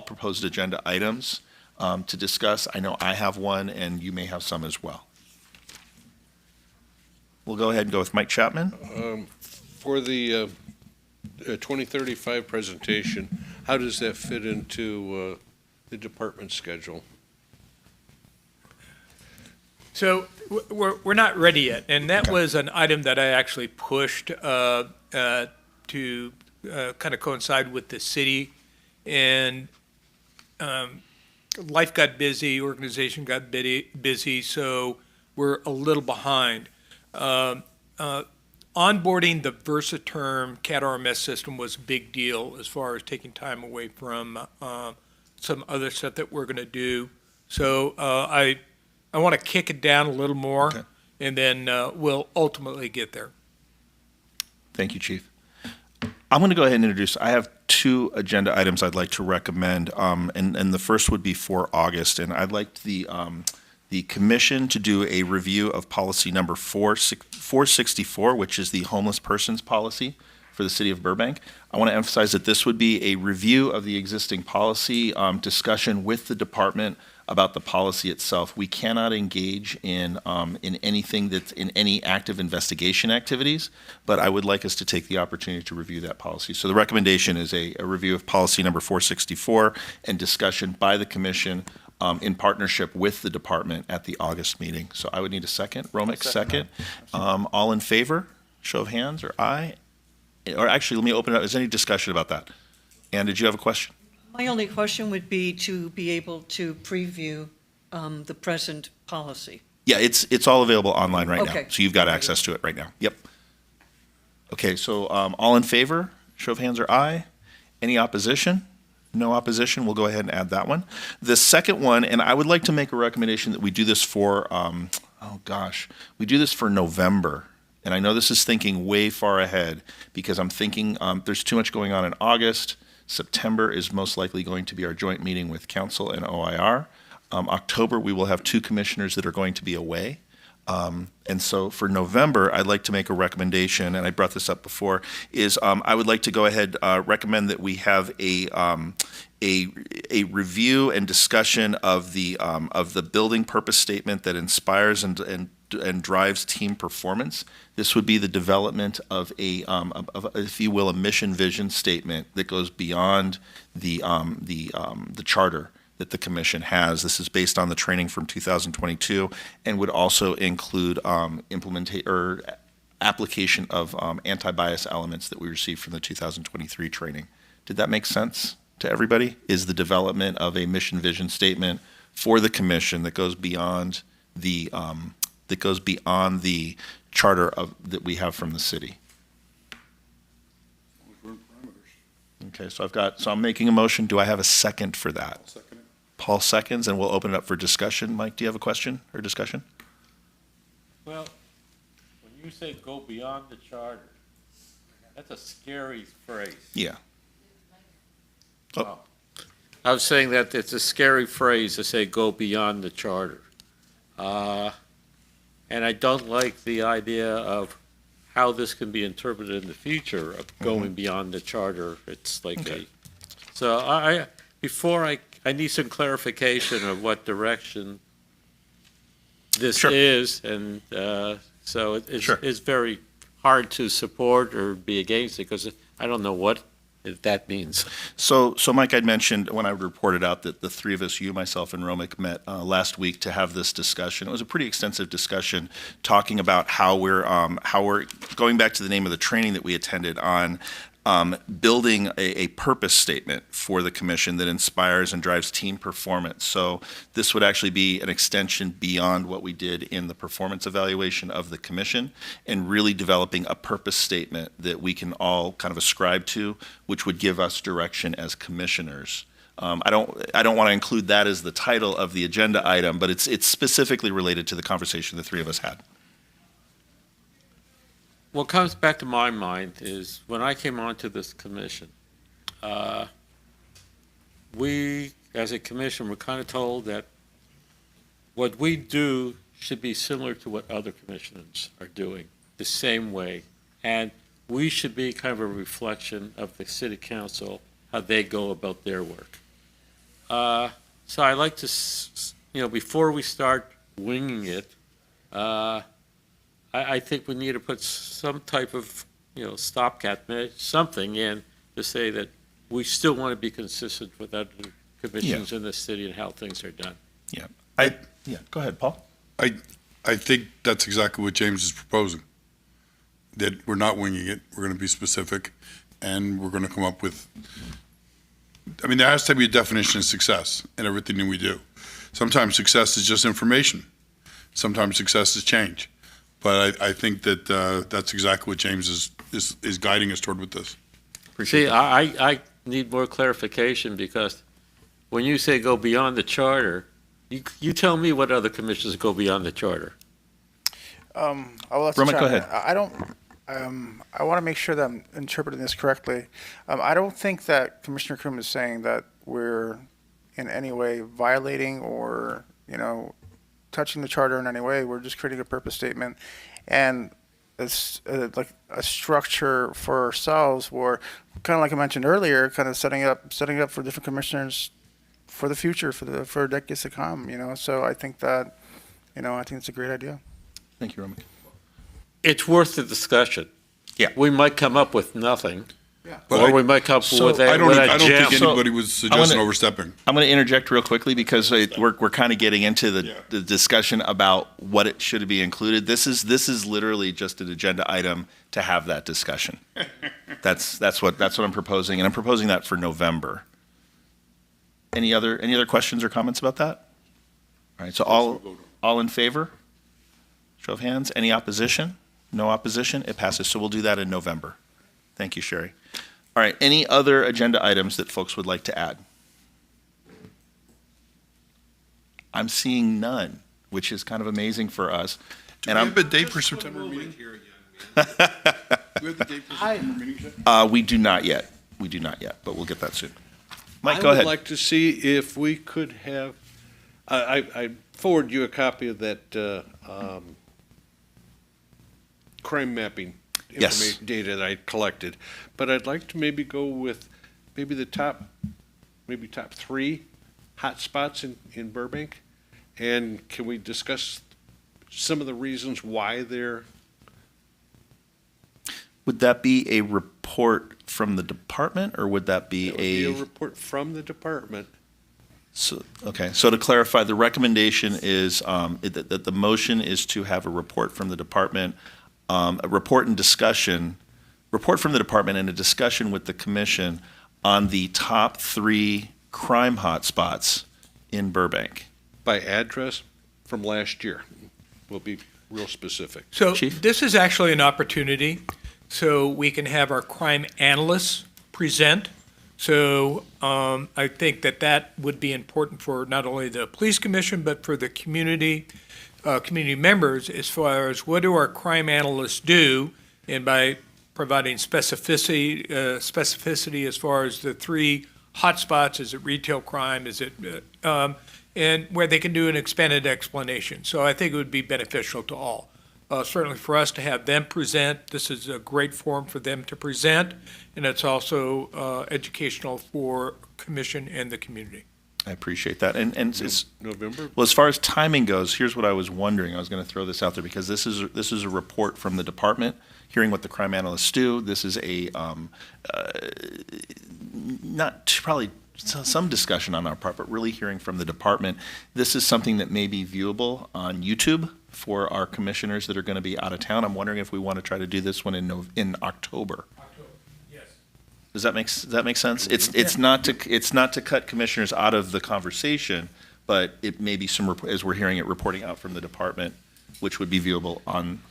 proposed agenda items to discuss. I know I have one, and you may have some as well. We'll go ahead and go with Mike Chapman. For the 2035 presentation, how does that fit into the department schedule? So we're not ready yet, and that was an item that I actually pushed to kind of coincide with the city, and life got busy, organization got busy, so we're a little behind. Onboarding the Versaterm CAD RMS system was a big deal as far as taking time away from some other stuff that we're going to do. So I want to kick it down a little more, and then we'll ultimately get there. Thank you, Chief. I'm going to go ahead and introduce, I have two agenda items I'd like to recommend, and the first would be for August, and I'd like the commission to do a review of policy number 464, which is the homeless persons policy for the city of Burbank. I want to emphasize that this would be a review of the existing policy, discussion with the department about the policy itself. We cannot engage in anything that's in any active investigation activities, but I would like us to take the opportunity to review that policy. So the recommendation is a review of policy number 464 and discussion by the commission in partnership with the department at the August meeting. So I would need a second. Romick, second. All in favor? Show of hands, or aye? Or actually, let me open it up. Is there any discussion about that? Ann, did you have a question? My only question would be to be able to preview the present policy. Yeah, it's all available online right now. Okay. So you've got access to it right now. Yep. Okay, so all in favor? Show of hands, or aye? Any opposition? No opposition. We'll go ahead and add that one. The second one, and I would like to make a recommendation that we do this for, we do this for November. And I know this is thinking way far ahead because I'm thinking there's too much going on in August. September is most likely going to be our joint meeting with council and OIR. October, we will have two commissioners that are going to be away. And so for November, I'd like to make a recommendation, and I brought this up before, is I would like to go ahead, recommend that we have a review and discussion of the building purpose statement that inspires and drives team performance. This would be the development of if you will, a mission vision statement that goes beyond the charter that the commission has. This is based on the training from 2022 and would also include application of anti-bias elements that we received from the 2023 training. Did that make sense to everybody? Is the development of a mission vision statement for the commission that goes beyond the charter that we have from the city. Okay, so I'm making a motion. Do I have a second for that? I'll second it. Paul seconds, and we'll open it up for discussion. Mike, do you have a question or discussion? Well, when you say go beyond the charter, that's a scary phrase. Yeah. Oh. I was saying that it's a scary phrase to say go beyond the charter. And I don't like the idea of how this can be interpreted in the future of going beyond the charter. It's like so I need some clarification of what direction this is, and So it's, Sure. it's very hard to support or be against it because I don't know what that means. So Mike, I'd mentioned when I reported out that the three of us, you, myself, and Romik, met last week to have this discussion. It was a pretty extensive discussion talking about how we're going back to the name of the training that we attended on building a purpose statement for the commission that inspires and drives team performance. So this would actually be an extension beyond what we did in the performance evaluation of the commission and really developing a purpose statement that we can all kind of ascribe to, which would give us direction as commissioners. I don't want to include that as the title of the agenda item, but it's specifically related to the conversation the three of us had. What comes back to my mind is when I came onto this commission, we, as a commission, were kind of told that what we do should be similar to what other commissioners are doing, the same way. And we should be kind of a reflection of the city council, how they go about their work. So I like to, before we start winging it, I think we need to put some type of, stopgap, something in to say that we still want to be consistent with other commissions in the city and how things are done. Go ahead, Paul. I think that's exactly what James is proposing, that we're not winging it, we're going to be specific, and we're going to come up with, there has to be a definition of success in everything that we do. Sometimes success is just information. Sometimes success is change. But I think that that's exactly what James is guiding us toward with this. See, I need more clarification because when you say go beyond the charter, you tell me what other commissions go beyond the charter. I'll let Romik, you go ahead. I don't. I want to make sure that I'm interpreting this correctly. I don't think that Commissioner Kroom is saying that we're in any way violating or touching the charter in any way. We're just creating a purpose statement, and it's like a structure for ourselves. Where, kind of like I mentioned earlier, kind of setting up for different commissioners for the future, for decades to come. So I think that, I think it's a great idea. Thank you, Romik. It's worth the discussion. Yeah. We might come up with nothing, But or we might come up with I don't a think gem. anybody was suggesting overstepping. I'm going to interject real quickly because we're kind of getting into the discussion about what it should be included. This is literally just an agenda item to have that discussion. That's what I'm proposing, and I'm proposing that for November. Any other questions or comments about that? All right, so all in favor? Show of hands. Any opposition? No opposition. It passes. So we'll do that in November. Thank you, Sherry. All right, any other agenda items that folks would like to add? I'm seeing none, which is kind of amazing for us. Do we have a date for September meeting? Do we have the date for September meeting yet? We do not yet. We do not yet, but we'll get that soon. Mike, go I ahead. would like to see if we could have, I forward you a copy of that crime mapping Yes. information data that I collected, but I'd like to maybe go with the top 3 hot spots in Burbank, and can we discuss some of the reasons why they're? Would that be a report from the department, or would that be That would be a report from the department. So, okay, so to clarify, the recommendation is that the motion is to have a report from the department, a report from the department and a discussion with the commission on the top 3 crime hotspots in Burbank. By address from last year. We'll be real specific. So Chief? this is actually an opportunity, so we can have our crime analysts present. So I think that would be important for not only the police commission, but for the community members, as far as what do our crime analysts do, and by providing specificity as far as the 3 hotspots, is it retail crime, is it, and where they can do an expanded explanation. So I think it would be beneficial to all. Certainly for us to have them present, this is a great forum for them to present, and it's also educational for commission and the community. I appreciate that. And it's, November? well, as far as timing goes, here's what I was wondering. I was going to throw this out there because this is a report from the department, hearing what the crime analysts do. This is a probably some discussion on our part, but really hearing from the department. This is something that may be viewable on YouTube for our commissioners that are going to be out of town. I'm wondering if we want to try to do this one in October. Does that make sense? It's not to cut commissioners out of the conversation, but it may be as we're hearing it, reporting out from the department, which would be viewable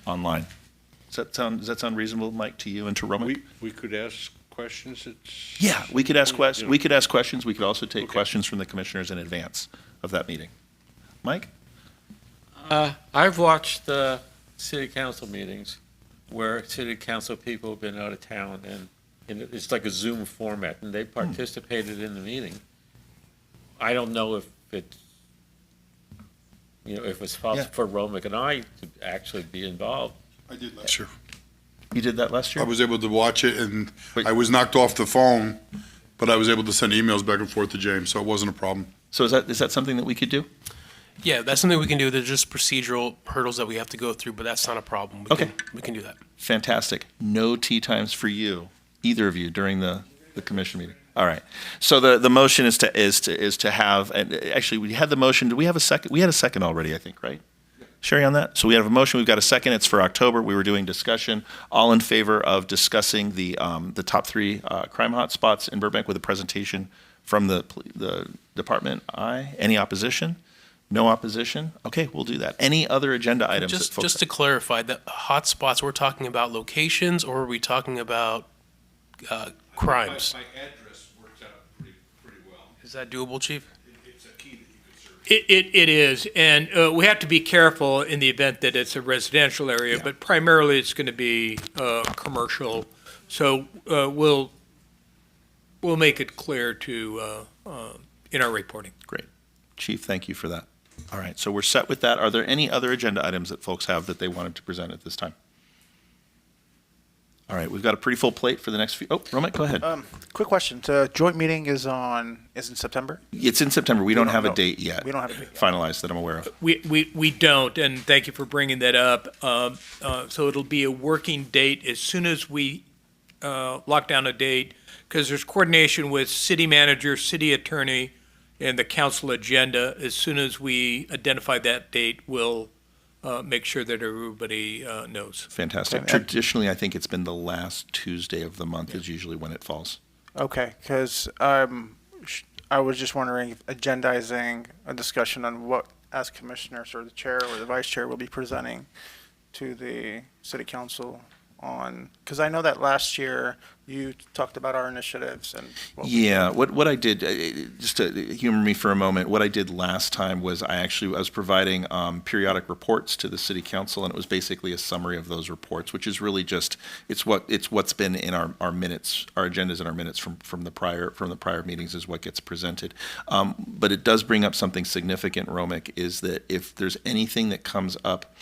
online. Does that sound reasonable, Mike, to you and to Roman? We could ask questions. Yeah, we could ask questions. We could ask questions. We could also take Okay. questions from the commissioners in advance of that meeting. Mike? I've watched the city council meetings where city council people have been out of town, and it's like a Zoom format, and they participated in the meeting. I don't know if it's, if it's possible for Romick and I to actually be involved. I did last year. You did that last year? I was able to watch it, and Wait. I was knocked off the phone, but I was able to send emails back and forth to James, so it wasn't a problem. So is that something that we could do? Yeah, that's something we can do. There's just procedural hurdles that we have to go through, but that's not a problem. We can do that. Fantastic. No tea times for you, either of you, during the commission meeting. All right. So the motion is to have, and actually we had the motion. Do we have a second? We had a second already, I think, right? Sherry, on that? So we have a motion. We've got a second. It's for October. We were doing discussion. All in favor of discussing the top 3 crime hotspots in Burbank with a presentation from the department? Aye. Any opposition? No opposition? Okay, we'll do that. Any other agenda items? Just to clarify, the hotspots, we're talking about locations, or are we talking about crimes? My address works out pretty well. Is that doable, Chief? It's a key that you could serve. It is, and we have to be careful in the event that it's a residential area, but primarily it's going to be commercial. So we'll make it clear to in our reporting. Great. Chief, thank you for that. All right, so we're set with that. Are there any other agenda items that folks have that they wanted to present at this time? All right, we've got a pretty full plate for the next few. Oh, Romick, go ahead. Quick question. The joint meeting is in September? It's in September. We don't have a know. date yet. We don't have a date yet. Finalized that I'm aware of. We don't, and thank you for bringing that up. So it'll be a working date as soon as we lock down a date, because there's coordination with city manager, city attorney, and the council agenda. As soon as we identify that date, we'll make sure that everybody knows. Fantastic. Okay. Traditionally, I think it's been the last Tuesday of the month is usually when it falls. Okay, because I was just wondering if agendizing a discussion on what, as commissioners or the chair or the vice chair will be presenting to the city council on, because I know that last year you talked about our initiatives and. Yeah, what I did, just to humor me for a moment, what I did last time was I was providing periodic reports to the city council, and it was basically a summary of those reports, which is really just, it's what's been in our minutes, our agendas and our minutes from the prior meetings is what gets presented. But it does bring up something significant, Romick, is that if there's anything that comes up,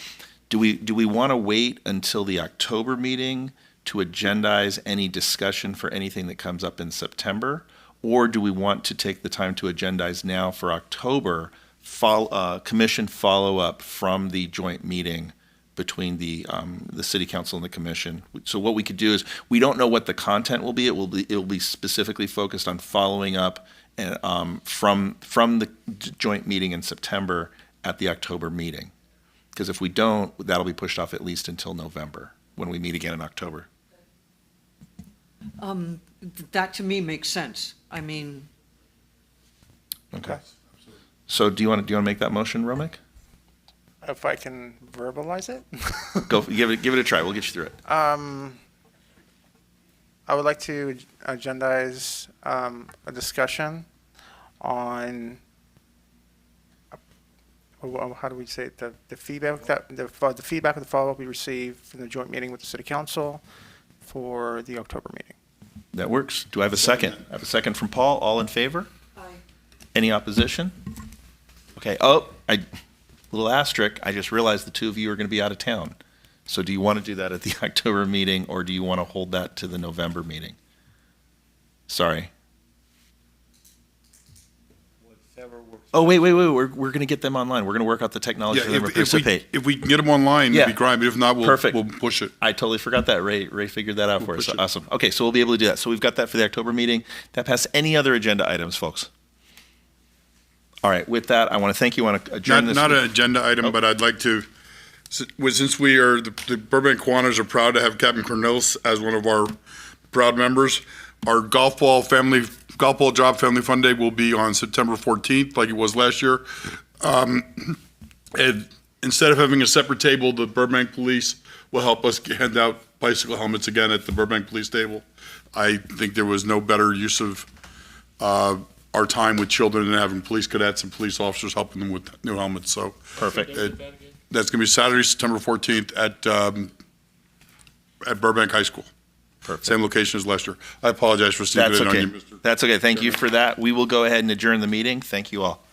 do we want to wait until the October meeting to agendize any discussion for anything that comes up in September? Or do we want to take the time to agendize now for October, commission follow-up from the joint meeting between the city council and the commission? So what we could do is, we don't know what the content will be. It will be specifically focused on following up and, from the joint meeting in September at the October meeting. Because if we don't, that'll be pushed off at least until November, when we meet again in October. That to me makes sense. I mean, Okay. So do you want to make that motion, Romick? If I can verbalize it? Go, give it a try. We'll get you through it. I would like to agendize a discussion on, how do we say it, the feedback the feedback of the follow-up we received from the joint meeting with the city council for the October meeting. That works. Do I have a second? I have a second from Paul. All in favor? Aye. Any opposition? Okay. Little asterisk. I just realized the two of you are going to be out of town. So do you want to do that at the October meeting, or do you want to hold that to the November meeting? Sorry. Oh, wait, we're going to get them online. We're going to work out the technology Yeah, for them to participate. if we can get them online, Yeah. it'd be great, but if not, Perfect. we'll push it. I totally forgot that. Ray figured that out for us. push it. Awesome. Okay, so we'll be able to do that. So we've got that for the October meeting. That passed. Any other agenda items, folks? All right, with that, I want to thank you. I want to adjourn this. Not an agenda item, Oh. but I'd like to, since we are, the Burbank Kiwanis are proud to have Captain Cornelis as one of our proud members. Our golf ball job family fun day will be on September 14th, like it was last year. And instead of having a separate table, the Burbank Police will help us hand out bicycle helmets again at the Burbank Police table. I think there was no better use of our time with children than having police cadets and police officers helping them with new helmets. So Perfect. that's going to be Saturday, September 14th at Burbank High School. Perfect. Same location as last year. I apologize for stepping That's in on okay. you, Mr. That's okay. Thank you for that. We will go ahead and adjourn the meeting. Thank you all.